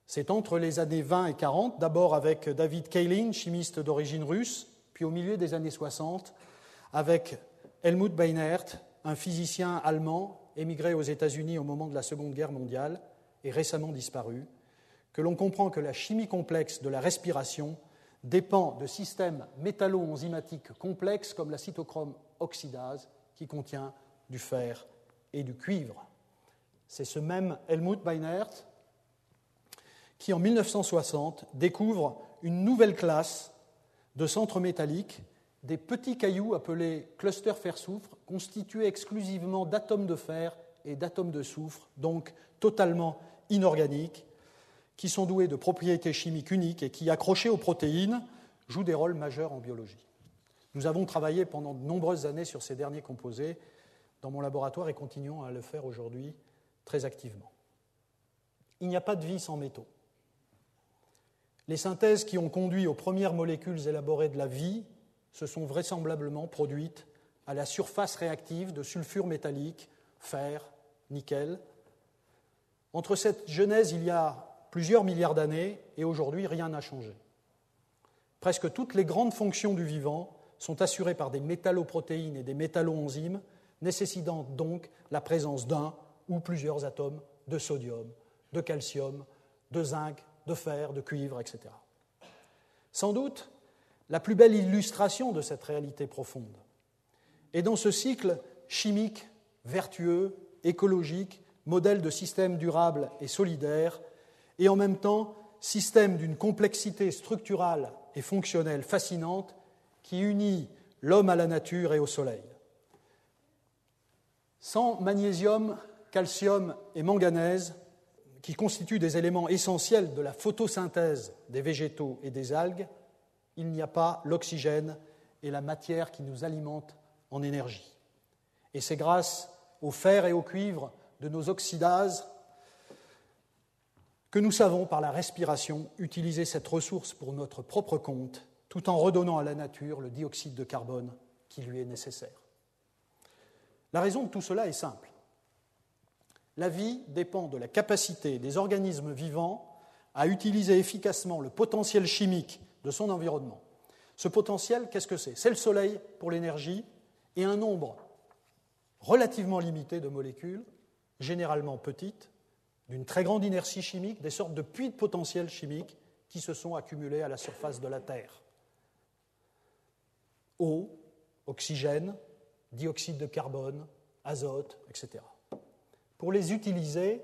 C'est entre les années 20 et 40, d'abord avec David Kaelin, chimiste d'origine russe, puis au milieu des années 60, avec Helmut Beinert, un physicien allemand émigré aux États-Unis au moment de la Seconde Guerre mondiale et récemment disparu, que l'on comprend que la chimie complexe de la respiration dépend de systèmes métallo-enzymatiques complexes comme la cytochrome oxydase qui contient du fer et du cuivre. C'est ce même Helmut Beinert qui, en 1960, découvre une nouvelle classe de centres métalliques, des petits cailloux appelés clusters fer-soufre, constitués exclusivement d'atomes de fer et d'atomes de soufre, donc totalement inorganiques, qui sont doués de propriétés chimiques uniques et qui, accrochés aux protéines, jouent des rôles majeurs en biologie. Nous avons travaillé pendant de nombreuses années sur ces derniers composés dans mon laboratoire et continuons à le faire aujourd'hui très activement. Il n'y a pas de vie sans métaux. Les synthèses qui ont conduit aux premières molécules élaborées de la vie se sont vraisemblablement produites à la surface réactive de sulfure métallique, fer, nickel. Entre cette genèse, il y a plusieurs milliards d'années, et aujourd'hui, rien n'a changé. Presque toutes les grandes fonctions du vivant sont assurées par des métalloprotéines et des métalloenzymes, nécessitant donc la présence d'un ou plusieurs atomes de sodium, de calcium, de zinc, de fer, de cuivre, etc. Sans doute, la plus belle illustration de cette réalité profonde est dans ce cycle chimique, vertueux, écologique, modèle de système durable et solidaire, et en même temps système d'une complexité structurale et fonctionnelle fascinante qui unit l'homme à la nature et au soleil. Sans magnésium, calcium et manganèse, qui constituent des éléments essentiels de la photosynthèse des végétaux et des algues, il n'y a pas l'oxygène et la matière qui nous alimentent en énergie. Et c'est grâce au fer et au cuivre de nos oxydases que nous savons, par la respiration, utiliser cette ressource pour notre propre compte, tout en redonnant à la nature le dioxyde de carbone qui lui est nécessaire. La raison de tout cela est simple. La vie dépend de la capacité des organismes vivants à utiliser efficacement le potentiel chimique de son environnement. Ce potentiel, qu'est-ce que c'est ? C'est le soleil pour l'énergie et un nombre relativement limité de molécules, généralement petites, d'une très grande inertie chimique, des sortes de puits de potentiel chimique qui se sont accumulés à la surface de la Terre. Eau, oxygène, dioxyde de carbone, azote, etc. Pour les utiliser,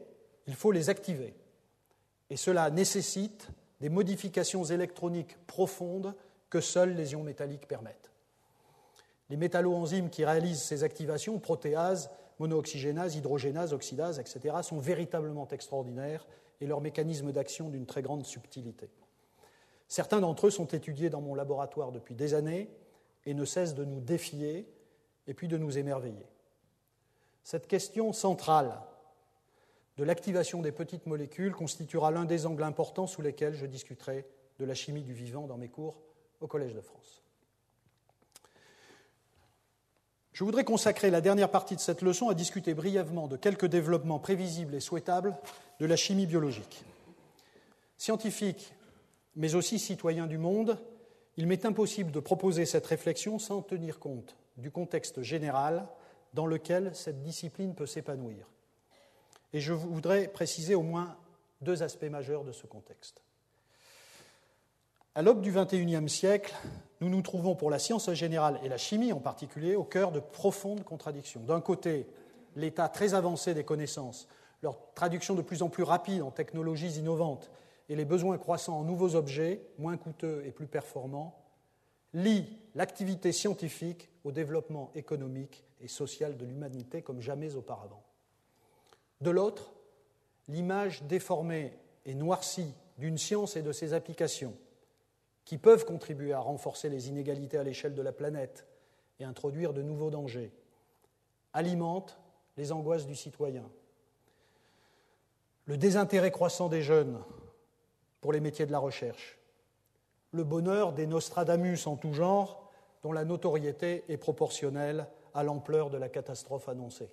il faut les activer. Et cela nécessite des modifications électroniques profondes que seuls les ions métalliques permettent. Les métalloenzymes qui réalisent ces activations, protéases, monooxygénases, hydrogénases, oxydases, etc., sont véritablement extraordinaires et leurs mécanismes d'action d'une très grande subtilité. Certains d'entre eux sont étudiés dans mon laboratoire depuis des années et ne cessent de nous défier et puis de nous émerveiller. Cette question centrale de l'activation des petites molécules constituera l'un des angles importants sous lesquels je discuterai de la chimie du vivant dans mes cours au Collège de France. Je voudrais consacrer la dernière partie de cette leçon à discuter brièvement de quelques développements prévisibles et souhaitables de la chimie biologique. Scientifique, mais aussi citoyen du monde, il m'est impossible de proposer cette réflexion sans tenir compte du contexte général dans lequel cette discipline peut s'épanouir. Et je voudrais préciser au moins deux aspects majeurs de ce contexte. À l'aube du XXIe siècle, nous nous trouvons pour la science en général et la chimie en particulier au cœur de profondes contradictions. D'un côté, l'état très avancé des connaissances, leur traduction de plus en plus rapide en technologies innovantes et les besoins croissants en nouveaux objets, moins coûteux et plus performants, lient l'activité scientifique au développement économique et social de l'humanité comme jamais auparavant. De l'autre, l'image déformée et noircie d'une science et de ses applications qui peuvent contribuer à renforcer les inégalités à l'échelle de la planète et introduire de nouveaux dangers, alimente les angoisses du citoyen. le désintérêt croissant des jeunes pour les métiers de la recherche, le bonheur des Nostradamus en tout genre, dont la notoriété est proportionnelle à l'ampleur de la catastrophe annoncée.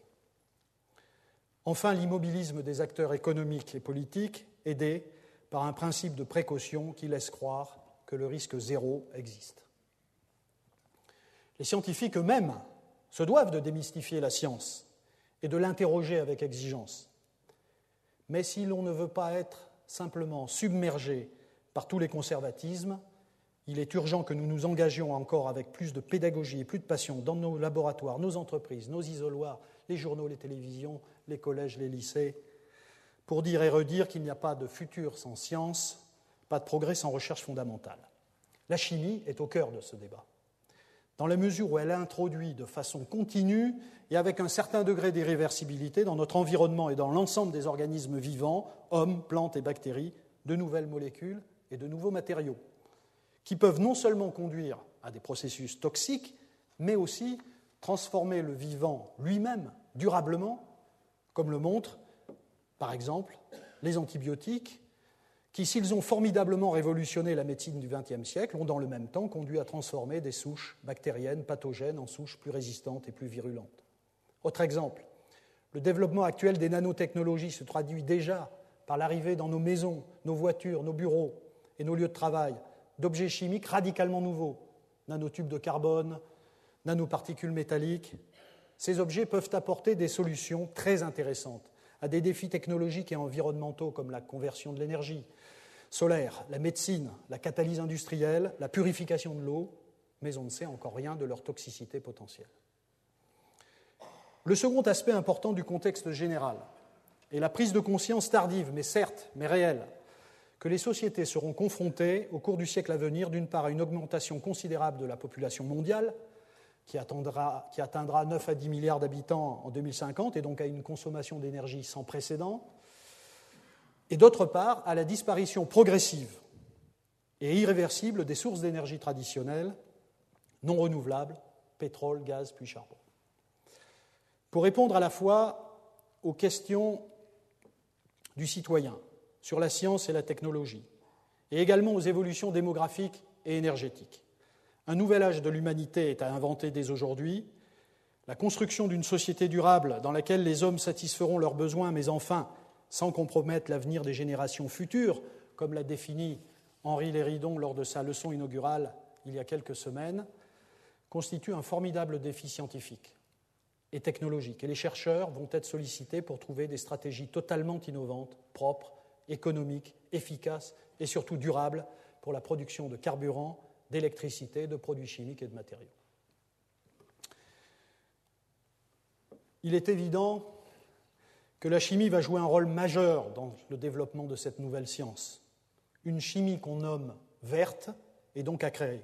Enfin, l'immobilisme des acteurs économiques et politiques, aidés par un principe de précaution qui laisse croire que le risque zéro existe. Les scientifiques eux-mêmes se doivent de démystifier la science et de l'interroger avec exigence. Mais si l'on ne veut pas être simplement submergé par tous les conservatismes, il est urgent que nous nous engagions encore avec plus de pédagogie et plus de passion dans nos laboratoires, nos entreprises, nos isoloirs, les journaux, les télévisions, les collèges, les lycées, pour dire et redire qu'il n'y a pas de futur sans science, pas de progrès sans recherche fondamentale. La chimie est au cœur de ce débat, dans la mesure où elle introduit de façon continue et avec un certain degré d'irréversibilité dans notre environnement et dans l'ensemble des organismes vivants, hommes, plantes et bactéries, de nouvelles molécules et de nouveaux matériaux, qui peuvent non seulement conduire à des processus toxiques, mais aussi transformer le vivant lui-même durablement, comme le montrent, par exemple, les antibiotiques, qui, s'ils ont formidablement révolutionné la médecine du XXe siècle, ont dans le même temps conduit à transformer des souches bactériennes pathogènes en souches plus résistantes et plus virulentes. Autre exemple, le développement actuel des nanotechnologies se traduit déjà par l'arrivée dans nos maisons, nos voitures, nos bureaux et nos lieux de travail d'objets chimiques radicalement nouveaux, nanotubes de carbone, nanoparticules métalliques. Ces objets peuvent apporter des solutions très intéressantes à des défis technologiques et environnementaux comme la conversion de l'énergie solaire, la médecine, la catalyse industrielle, la purification de l'eau, mais on ne sait encore rien de leur toxicité potentielle. Le second aspect important du contexte général est la prise de conscience tardive, mais réelle, que les sociétés seront confrontées au cours du siècle à venir, d'une part, à une augmentation considérable de la population mondiale, qui atteindra 9 à 10 milliards d'habitants en 2050, et donc à une consommation d'énergie sans précédent, et d'autre part, à la disparition progressive et irréversible des sources d'énergie traditionnelles, non renouvelables, pétrole, gaz, puis charbon. Pour répondre à la fois aux questions du citoyen sur la science et la technologie, et également aux évolutions démographiques et énergétiques, un nouvel âge de l'humanité est à inventer dès aujourd'hui. La construction d'une société durable dans laquelle les hommes satisferont leurs besoins, mais enfin sans compromettre l'avenir des générations futures, comme l'a défini Henri Léridon lors de sa leçon inaugurale il y a quelques semaines, constitue un formidable défi scientifique et technologique. Et les chercheurs vont être sollicités pour trouver des stratégies totalement innovantes, propres, économiques, efficaces et surtout durables pour la production de carburant, d'électricité, de produits chimiques et de matériaux. Il est évident que la chimie va jouer un rôle majeur dans le développement de cette nouvelle science. Une chimie qu'on nomme verte est donc à créer.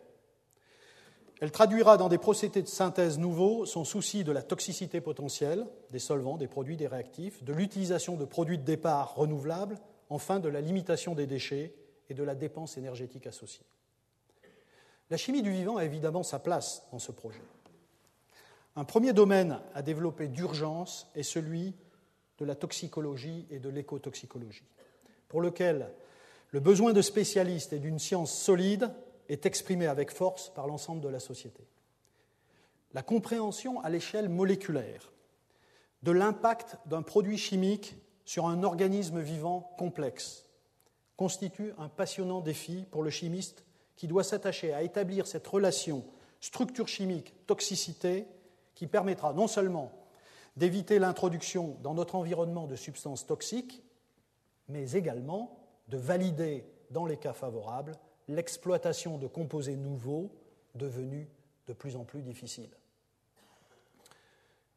Elle traduira dans des procédés de synthèse nouveaux son souci de la toxicité potentielle des solvants, des produits, des réactifs, de l'utilisation de produits de départ renouvelables, enfin de la limitation des déchets et de la dépense énergétique associée. La chimie du vivant a évidemment sa place dans ce projet. Un premier domaine à développer d'urgence est celui de la toxicologie et de l'écotoxicologie, pour lequel le besoin de spécialistes et d'une science solide est exprimé avec force par l'ensemble de la société. La compréhension à l'échelle moléculaire de l'impact d'un produit chimique sur un organisme vivant complexe constitue un passionnant défi pour le chimiste qui doit s'attacher à établir cette relation structure chimique, toxicité, qui permettra non seulement d'éviter l'introduction dans notre environnement de substances toxiques, mais également de valider, dans les cas favorables, l'exploitation de composés nouveaux devenus de plus en plus difficiles.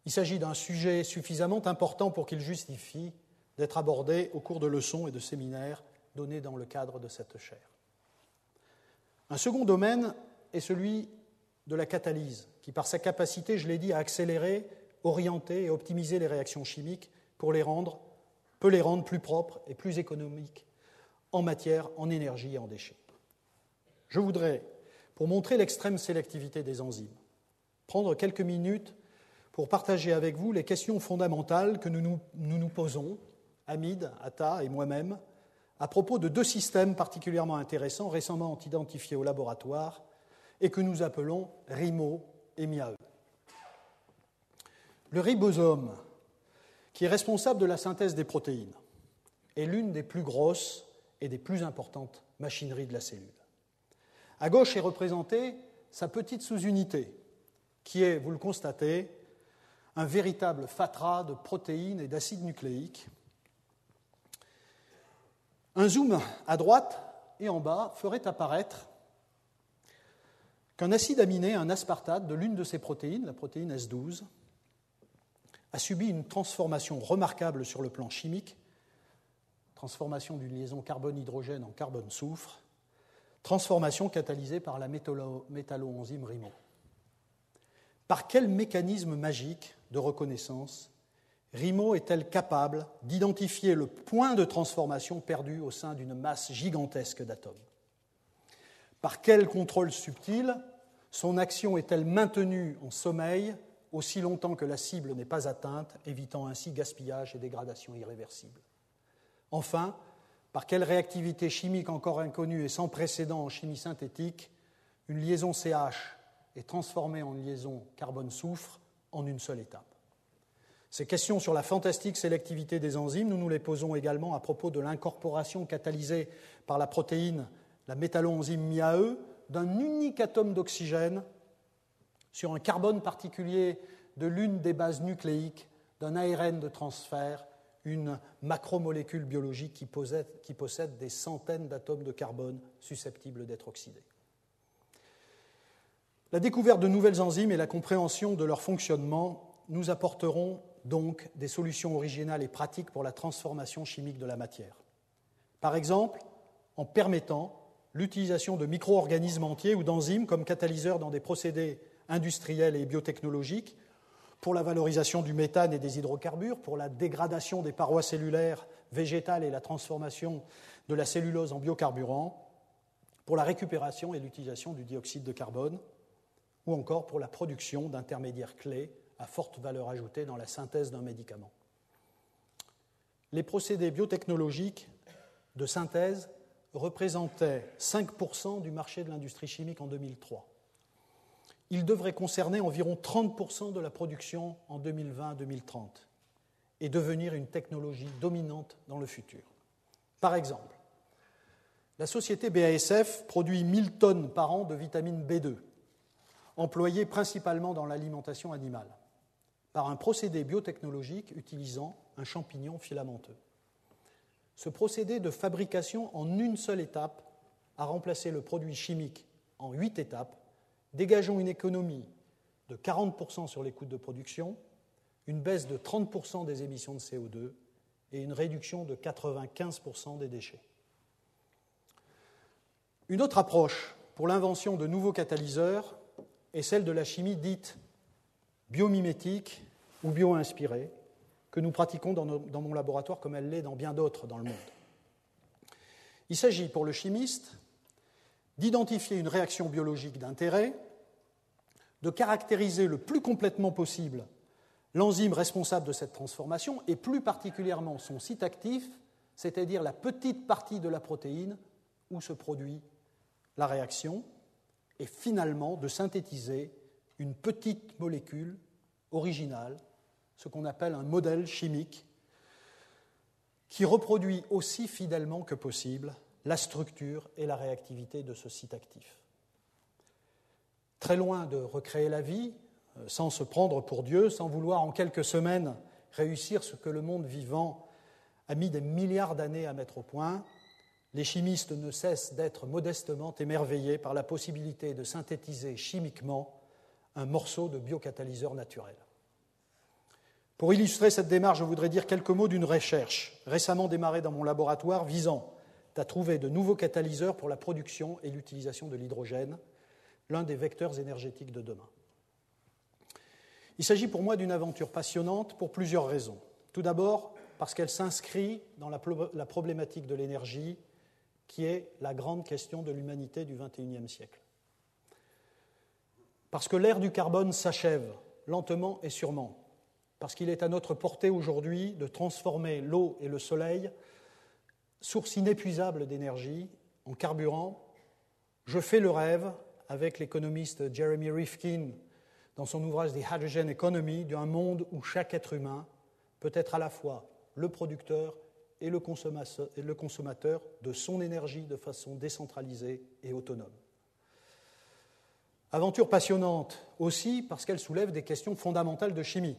Il s'agit d'un sujet suffisamment important pour qu'il justifie d'être abordé au cours de leçons et de séminaires donnés dans le cadre de cette chaire. Un second domaine est celui de la catalyse, qui par sa capacité, je l'ai dit, à accélérer, orienter et optimiser les réactions chimiques peut les rendre plus propres et plus économiques en matière, en énergie et en déchets. Je voudrais, pour montrer l'extrême sélectivité des enzymes, prendre quelques minutes pour partager avec vous les questions fondamentales que nous nous posons Hamid, Atta et moi-même, à propos de deux systèmes particulièrement intéressants récemment identifiés au laboratoire et que nous appelons RIMO et MIAE. Le ribosome, qui est responsable de la synthèse des protéines, est l'une des plus grosses et des plus importantes machineries de la cellule. À gauche est représentée sa petite sous-unité, qui est, vous le constatez, un véritable fatras de protéines et d'acides nucléiques. Un zoom à droite et en bas ferait apparaître qu'un acide aminé, un aspartate de l'une de ces protéines, la protéine S12, a subi une transformation remarquable sur le plan chimique, transformation d'une liaison carbone-hydrogène en carbone-soufre, transformation catalysée par la métalloenzyme RIMO. Par quel mécanisme magique de reconnaissance RIMO est-elle capable d'identifier le point de transformation perdu au sein d'une masse gigantesque d'atomes? Par quel contrôle subtil son action est-elle maintenue en sommeil aussi longtemps que la cible n'est pas atteinte, évitant ainsi gaspillage et dégradation irréversible? Enfin, par quelle réactivité chimique encore inconnue et sans précédent en chimie synthétique, une liaison CH est transformée en liaison carbone-soufre en une seule étape? Ces questions sur la fantastique sélectivité des enzymes, nous nous les posons également à propos de l'incorporation catalysée par la protéine, la métalloenzyme MIAE, d'un unique atome d'oxygène sur un carbone particulier de l'une des bases nucléiques d'un ARN de transfert, une macromolécule biologique qui possède des centaines d'atomes de carbone susceptibles d'être oxydés. La découverte de nouvelles enzymes et la compréhension de leur fonctionnement nous apporteront donc des solutions originales et pratiques pour la transformation chimique de la matière. Par exemple, en permettant l'utilisation de micro-organismes entiers ou d'enzymes comme catalyseurs dans des procédés industriels et biotechnologiques pour la valorisation du méthane et des hydrocarbures, pour la dégradation des parois cellulaires végétales et la transformation de la cellulose en biocarburant, pour la récupération et l'utilisation du dioxyde de carbone, ou encore pour la production d'intermédiaires clés à forte valeur ajoutée dans la synthèse d'un médicament. Les procédés biotechnologiques de synthèse représentaient 5% du marché de l'industrie chimique en 2003. Ils devraient concerner environ 30% de la production en 2020-2030 et devenir une technologie dominante dans le futur. Par exemple, la société BASF produit 1000 tonnes par an de vitamine B2, employée principalement dans l'alimentation animale, par un procédé biotechnologique utilisant un champignon filamenteux. Ce procédé de fabrication en une seule étape a remplacé le produit chimique en 8 étapes, dégageant une économie de 40% sur les coûts de production, une baisse de 30% des émissions de CO2 et une réduction de 95% des déchets. Une autre approche pour l'invention de nouveaux catalyseurs est celle de la chimie dite biomimétique ou bio-inspirée, que nous pratiquons dans mon laboratoire comme elle l'est dans bien d'autres dans le monde. Il s'agit pour le chimiste d'identifier une réaction biologique d'intérêt, de caractériser le plus complètement possible l'enzyme responsable de cette transformation et plus particulièrement son site actif, c'est-à-dire la petite partie de la protéine où se produit la réaction, et finalement de synthétiser une petite molécule originale, ce qu'on appelle un modèle chimique, qui reproduit aussi fidèlement que possible la structure et la réactivité de ce site actif. Très loin de recréer la vie, sans se prendre pour Dieu, sans vouloir en quelques semaines réussir ce que le monde vivant a mis des milliards d'années à mettre au point, les chimistes ne cessent d'être modestement émerveillés par la possibilité de synthétiser chimiquement un morceau de biocatalyseur naturel. Pour illustrer cette démarche, je voudrais dire quelques mots d'une recherche récemment démarrée dans mon laboratoire visant à trouver de nouveaux catalyseurs pour la production et l'utilisation de l'hydrogène, l'un des vecteurs énergétiques de demain. Il s'agit pour moi d'une aventure passionnante pour plusieurs raisons. Tout d'abord, parce qu'elle s'inscrit dans la problématique de l'énergie, qui est la grande question de l'humanité du XXIe siècle. Parce que l'ère du carbone s'achève, lentement et sûrement, parce qu'il est à notre portée aujourd'hui de transformer l'eau et le soleil, source inépuisable d'énergie, en carburant, je fais le rêve, avec l'économiste Jeremy Rifkin, dans son ouvrage The Hydrogen Economy, d'un monde où chaque être humain peut être à la fois le producteur et le consommateur de son énergie de façon décentralisée et autonome. Aventure passionnante aussi parce qu'elle soulève des questions fondamentales de chimie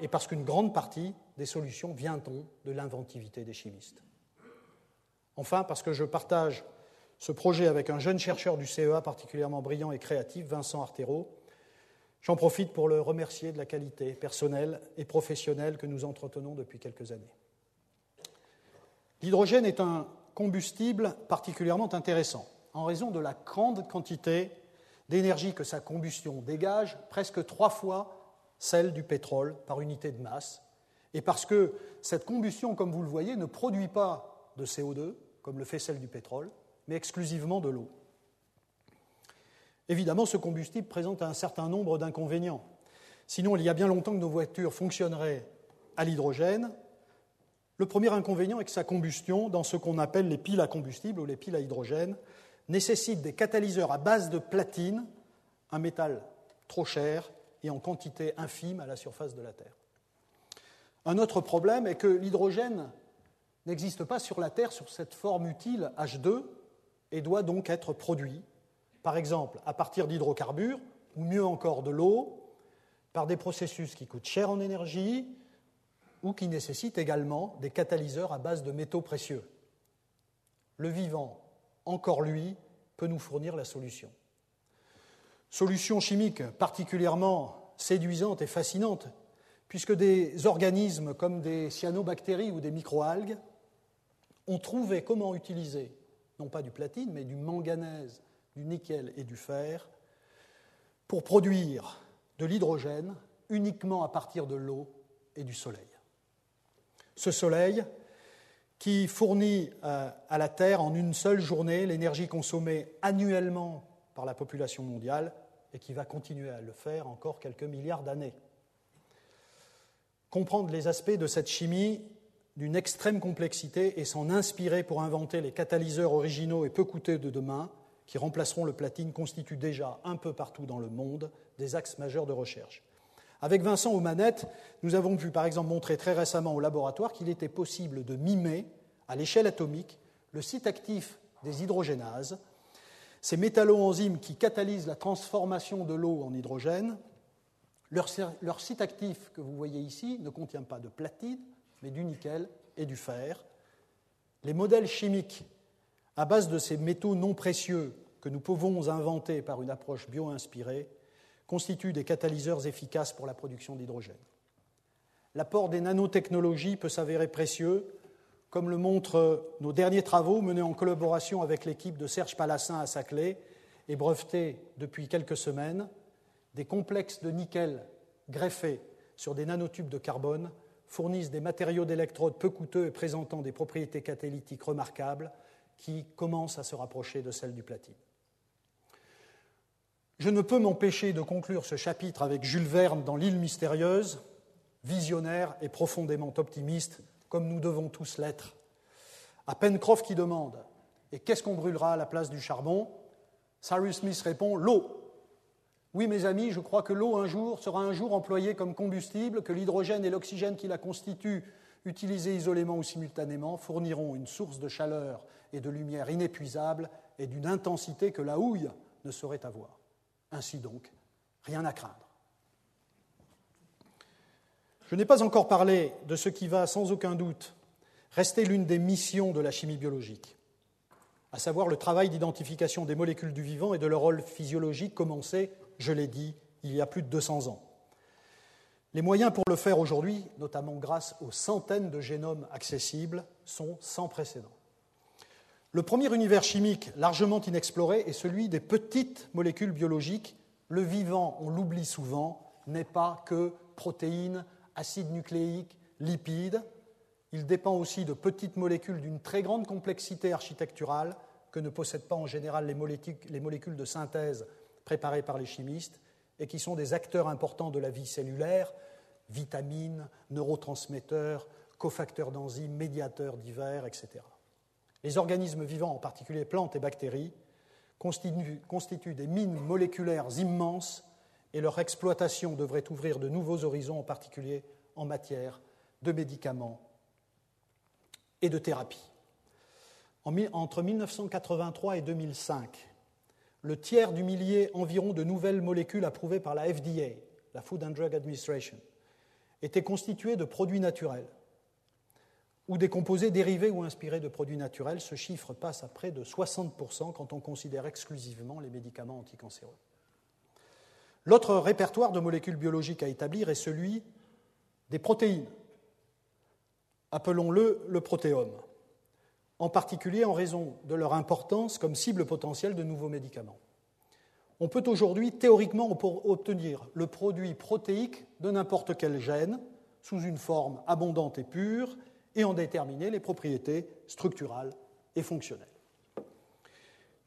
et parce qu'une grande partie des solutions vient-on de l'inventivité des chimistes. Enfin, parce que je partage ce projet avec un jeune chercheur du CEA particulièrement brillant et créatif, Vincent Artero. J'en profite pour le remercier de la qualité personnelle et professionnelle que nous entretenons depuis quelques années. L'hydrogène est un combustible particulièrement intéressant en raison de la grande quantité d'énergie que sa combustion dégage, presque 3 fois celle du pétrole par unité de masse, et parce que cette combustion, comme vous le voyez, ne produit pas de CO2, comme le fait celle du pétrole, mais exclusivement de l'eau. Évidemment, ce combustible présente un certain nombre d'inconvénients. Sinon, il y a bien longtemps que nos voitures fonctionneraient à l'hydrogène. Le premier inconvénient est que sa combustion, dans ce qu'on appelle les piles à combustible ou les piles à hydrogène, nécessite des catalyseurs à base de platine, un métal trop cher et en quantité infime à la surface de la Terre. Un autre problème est que l'hydrogène n'existe pas sur la Terre sur cette forme utile H2 et doit donc être produit, par exemple à partir d'hydrocarbures, ou mieux encore de l'eau, par des processus qui coûtent cher en énergie ou qui nécessitent également des catalyseurs à base de métaux précieux. Le vivant, encore lui, peut nous fournir la solution. Solution chimique particulièrement séduisante et fascinante, puisque des organismes comme des cyanobactéries ou des microalgues ont trouvé comment utiliser, non pas du platine, mais du manganèse, du nickel et du fer, pour produire de l'hydrogène uniquement à partir de l'eau et du soleil. Ce soleil qui fournit à la Terre en une seule journée l'énergie consommée annuellement par la population mondiale et qui va continuer à le faire encore quelques milliards d'années. Comprendre les aspects de cette chimie d'une extrême complexité et s'en inspirer pour inventer les catalyseurs originaux et peu coûteux de demain qui remplaceront le platine constitue déjà un peu partout dans le monde des axes majeurs de recherche. Avec Vincent aux manettes, nous avons pu par exemple montrer très récemment au laboratoire qu'il était possible de mimer à l'échelle atomique le site actif des hydrogénases, ces métalloenzymes qui catalysent la transformation de l'eau en hydrogène. Leur site actif que vous voyez ici ne contient pas de platine, mais du nickel et du fer. Les modèles chimiques à base de ces métaux non précieux que nous pouvons inventer par une approche bio-inspirée constituent des catalyseurs efficaces pour la production d'hydrogène. L'apport des nanotechnologies peut s'avérer précieux, comme le montrent nos derniers travaux menés en collaboration avec l'équipe de Serge Palassin à Saclay et brevetés depuis quelques semaines. Des complexes de nickel greffés sur des nanotubes de carbone fournissent des matériaux d'électrode peu coûteux et présentant des propriétés catalytiques remarquables qui commencent à se rapprocher de celles du platine. Je ne peux m'empêcher de conclure ce chapitre avec Jules Verne dans L'île mystérieuse, visionnaire et profondément optimiste, comme nous devons tous l'être. À Pencroff qui demande « Et qu'est-ce qu'on brûlera à la place du charbon ?» Cyrus Smith répond « L'eau ». Oui, mes amis, je crois que l'eau sera un jour employée comme combustible, que l'hydrogène et l'oxygène qui la constituent, utilisés isolément ou simultanément, fourniront une source de chaleur et de lumière inépuisable et d'une intensité que la houille ne saurait avoir. Ainsi donc, rien à craindre. Je n'ai pas encore parlé de ce qui va, sans aucun doute, rester l'une des missions de la chimie biologique, à savoir le travail d'identification des molécules du vivant et de leur rôle physiologique commencé, je l'ai dit, il y a plus de 200 ans. Les moyens pour le faire aujourd'hui, notamment grâce aux centaines de génomes accessibles, sont sans précédent. Le premier univers chimique largement inexploré est celui des petites molécules biologiques. Le vivant, on l'oublie souvent, n'est pas que protéines, acides nucléiques, lipides. Il dépend aussi de petites molécules d'une très grande complexité architecturale que ne possèdent pas en général les molécules de synthèse préparées par les chimistes et qui sont des acteurs importants de la vie cellulaire, vitamines, neurotransmetteurs, cofacteurs d'enzymes, médiateurs divers, etc. Les organismes vivants, en particulier plantes et bactéries, constituent des mines moléculaires immenses et leur exploitation devrait ouvrir de nouveaux horizons, en particulier en matière de médicaments et de thérapie. Entre 1983 et 2005, le tiers du millier environ de nouvelles molécules approuvées par la FDA, la Food and Drug Administration, étaient constituées de produits naturels ou des composés dérivés ou inspirés de produits naturels. Ce chiffre passe à près de 60% quand on considère exclusivement les médicaments anticancéreux. L'autre répertoire de molécules biologiques à établir est celui des protéines. Appelons-le le protéome, en particulier en raison de leur importance comme cible potentielle de nouveaux médicaments. On peut aujourd'hui théoriquement obtenir le produit protéique de n'importe quel gène sous une forme abondante et pure et en déterminer les propriétés structurales et fonctionnelles.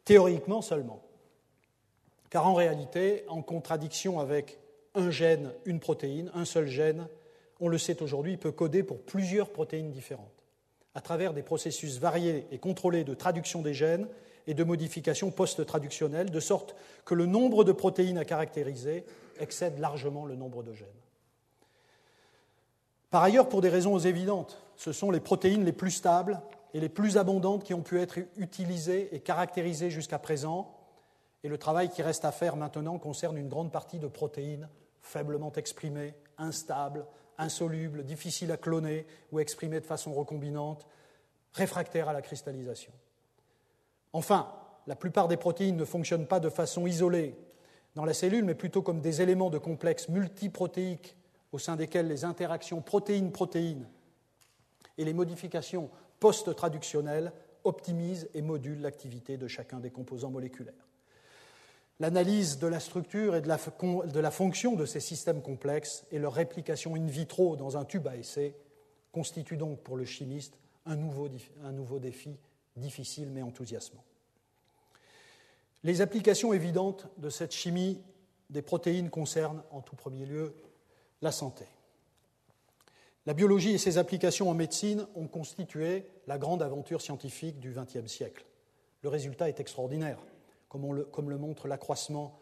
Théoriquement seulement, car en réalité, en contradiction avec un gène, une protéine, un seul gène, on le sait aujourd'hui, peut coder pour plusieurs protéines différentes, à travers des processus variés et contrôlés de traduction des gènes et de modification post-traductionnelle, de sorte que le nombre de protéines à caractériser excède largement le nombre de gènes. Par ailleurs, pour des raisons évidentes, ce sont les protéines les plus stables et les plus abondantes qui ont pu être utilisées et caractérisées jusqu'à présent, et le travail qui reste à faire maintenant concerne une grande partie de protéines faiblement exprimées, instables, insolubles, difficiles à cloner ou exprimées de façon recombinante, réfractaires à la cristallisation. Enfin, la plupart des protéines ne fonctionnent pas de façon isolée dans la cellule, mais plutôt comme des éléments de complexes multiprotéiques au sein desquels les interactions protéine-protéine et les modifications post-traductionnelles optimisent et modulent l'activité de chacun des composants moléculaires. L'analyse de la structure et de la fonction de ces systèmes complexes et leur réplication in vitro dans un tube à essai constituent donc pour le chimiste un nouveau défi difficile mais enthousiasmant. Les applications évidentes de cette chimie des protéines concernent en tout premier lieu la santé. La biologie et ses applications en médecine ont constitué la grande aventure scientifique du XXe siècle. Le résultat est extraordinaire, comme le montre l'accroissement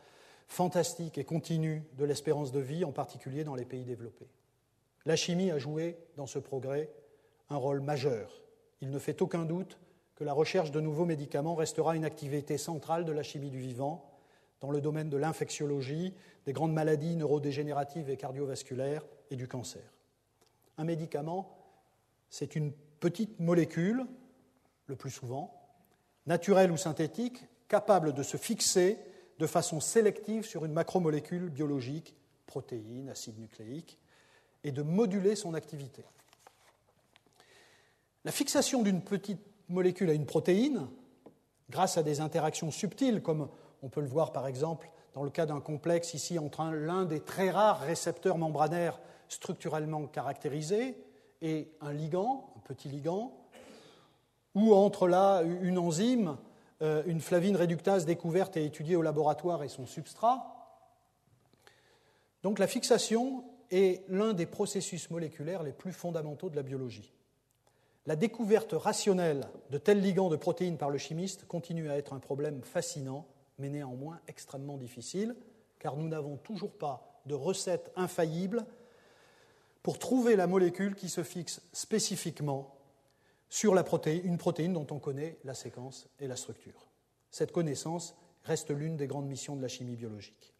fantastique et continu de l'espérance de vie, en particulier dans les pays développés. La chimie a joué dans ce progrès un rôle majeur. Il ne fait aucun doute que la recherche de nouveaux médicaments restera une activité centrale de la chimie du vivant dans le domaine de l'infectiologie, des grandes maladies neurodégénératives et cardiovasculaires et du cancer. Un médicament, c'est une petite molécule, le plus souvent, naturelle ou synthétique, capable de se fixer de façon sélective sur une macromolécule biologique, protéine, acide nucléique, et de moduler son activité. La fixation d'une petite molécule à une protéine, grâce à des interactions subtiles, comme on peut le voir par exemple dans le cas d'un complexe ici entre l'un des très rares récepteurs membranaires structurellement caractérisés et un ligand, un petit ligand, ou entre là une enzyme, une flavine réductase découverte et étudiée au laboratoire et son substrat. Donc la fixation est l'un des processus moléculaires les plus fondamentaux de la biologie. La découverte rationnelle de tels ligands de protéines par le chimiste continue à être un problème fascinant, mais néanmoins extrêmement difficile, car nous n'avons toujours pas de recette infaillible pour trouver la molécule qui se fixe spécifiquement sur une protéine dont on connaît la séquence et la structure. Cette connaissance reste l'une des grandes missions de la chimie biologique.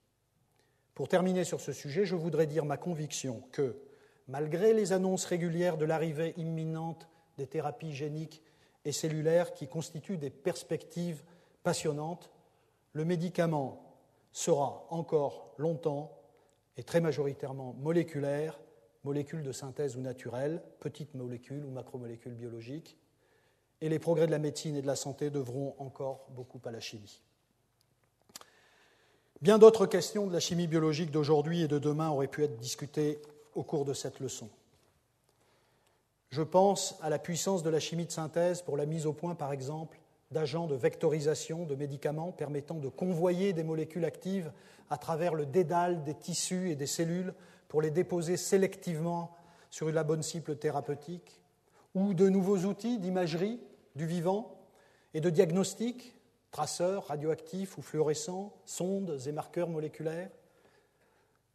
Pour terminer sur ce sujet, je voudrais dire ma conviction que, malgré les annonces régulières de l'arrivée imminente des thérapies géniques et cellulaires qui constituent des perspectives passionnantes, le médicament sera encore longtemps et très majoritairement moléculaire, molécules de synthèse ou naturelles, petites molécules ou macromolécules biologiques, et les progrès de la médecine et de la santé devront encore beaucoup à la chimie. Bien d'autres questions de la chimie biologique d'aujourd'hui et de demain auraient pu être discutées au cours de cette leçon. Je pense à la puissance de la chimie de synthèse pour la mise au point, par exemple, d'agents de vectorisation de médicaments permettant de convoyer des molécules actives à travers le dédale des tissus et des cellules pour les déposer sélectivement sur la bonne cible thérapeutique, ou de nouveaux outils d'imagerie du vivant et de diagnostic, traceurs radioactifs ou fluorescents, sondes et marqueurs moléculaires.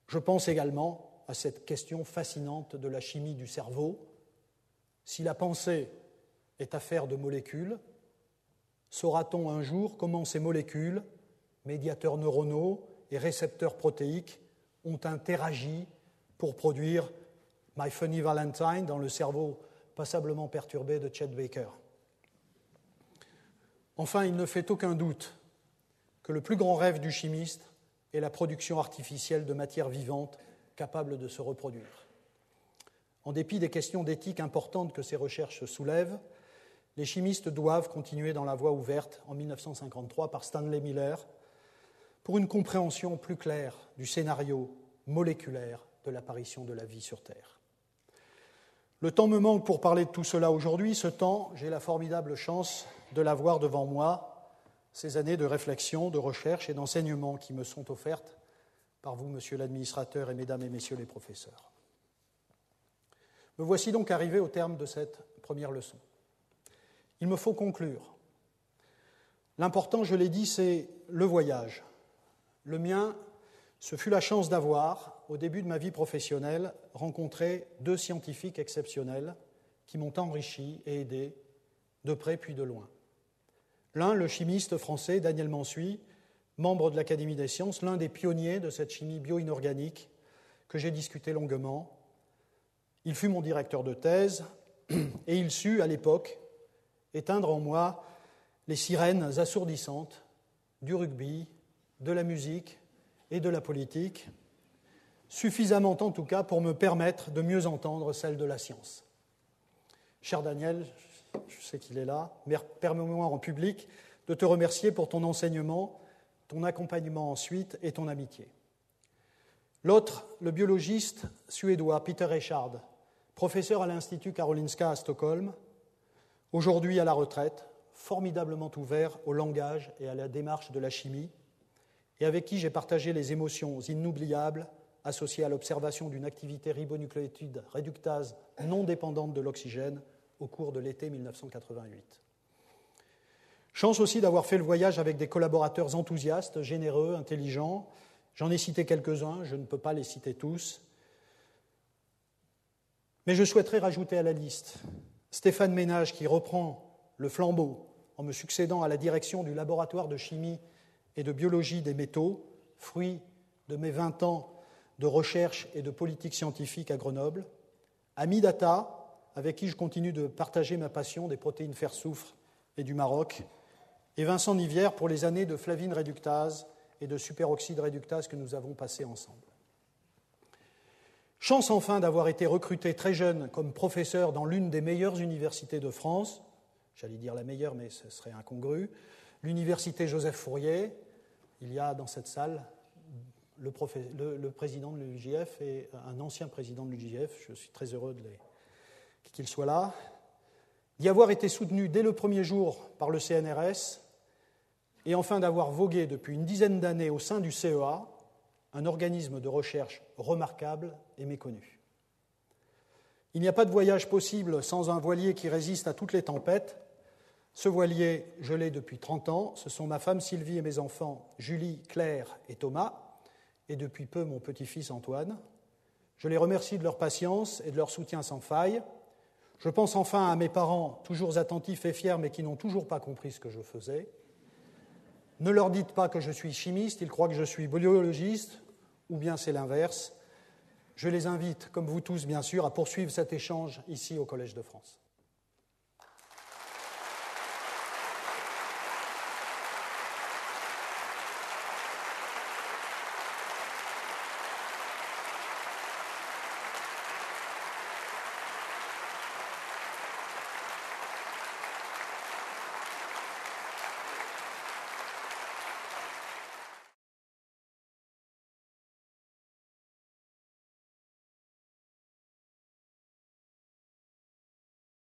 Je pense également à cette question fascinante de la chimie du cerveau. Si la pensée est affaire de molécules, saura-t-on un jour comment ces molécules, médiateurs neuronaux et récepteurs protéiques, ont interagi pour produire My Funny Valentine dans le cerveau passablement perturbé de Chet Baker. Enfin, il ne fait aucun doute que le plus grand rêve du chimiste est la production artificielle de matières vivantes capables de se reproduire. En dépit des questions d'éthique importantes que ces recherches soulèvent, les chimistes doivent continuer dans la voie ouverte en 1953 par Stanley Miller pour une compréhension plus claire du scénario moléculaire de l'apparition de la vie sur Terre. Le temps me manque pour parler de tout cela aujourd'hui. Ce temps, j'ai la formidable chance de l'avoir devant moi, ces années de réflexion, de recherche et d'enseignement qui me sont offertes par vous, monsieur l'administrateur, et mesdames et messieurs les professeurs. Me voici donc arrivé au terme de cette première leçon. Il me faut conclure. L'important, je l'ai dit, c'est le voyage. Le mien, ce fut la chance d'avoir, au début de ma vie professionnelle, rencontré deux scientifiques exceptionnels qui m'ont enrichi et aidé, de près puis de loin. L'un, le chimiste français Daniel Mansuy, membre de l'Académie des sciences, l'un des pionniers de cette chimie bio-inorganique que j'ai discuté longuement. Il fut mon directeur de thèse et il sut, à l'époque, éteindre en moi les sirènes assourdissantes du rugby, de la musique et de la politique, suffisamment en tout cas pour me permettre de mieux entendre celle de la science. Cher Daniel, je sais qu'il est là, mais permets-moi en public de te remercier pour ton enseignement, ton accompagnement ensuite et ton amitié. L'autre, le biologiste suédois Peter Echard, professeur à l'Institut Karolinska à Stockholm, aujourd'hui à la retraite, formidablement ouvert au langage et à la démarche de la chimie, et avec qui j'ai partagé les émotions inoubliables associées à l'observation d'une activité ribonucléotide réductase non dépendante de l'oxygène au cours de l'été 1988. Chance aussi d'avoir fait le voyage avec des collaborateurs enthousiastes, généreux, intelligents. J'en ai cité quelques-uns, je ne peux pas les citer tous. Mais je souhaiterais rajouter à la liste Stéphane Ménage, qui reprend le flambeau en me succédant à la direction du laboratoire de chimie et de biologie des métaux, fruit de mes 20 ans de recherche et de politique scientifique à Grenoble, Ami Data, avec qui je continue de partager ma passion des protéines fer-soufre et du Maroc, et Vincent Nivière pour les années de flavine réductase et de superoxyde réductase que nous avons passées ensemble. Chance enfin d'avoir été recruté très jeune comme professeur dans l'une des meilleures universités de France, j'allais dire la meilleure mais ce serait incongru, l'université Joseph Fourier. Il y a dans cette salle le président de l'UJF et un ancien président de l'UJF, je suis très heureux qu'il soit là, d'y avoir été soutenu dès le premier jour par le CNRS et enfin d'avoir vogué depuis une dizaine d'années au sein du CEA, un organisme de recherche remarquable et méconnu. Il n'y a pas de voyage possible sans un voilier qui résiste à toutes les tempêtes. Ce voilier, je l'ai depuis 30 ans, ce sont ma femme Sylvie et mes enfants Julie, Claire et Thomas, et depuis peu mon petit-fils Antoine. Je les remercie de leur patience et de leur soutien sans faille. Je pense enfin à mes parents, toujours attentifs et fiers, mais qui n'ont toujours pas compris ce que je faisais. Ne leur dites pas que je suis chimiste, ils croient que je suis biologiste, ou bien c'est l'inverse. Je les invite, comme vous tous bien sûr, à poursuivre cet échange ici au Collège de France.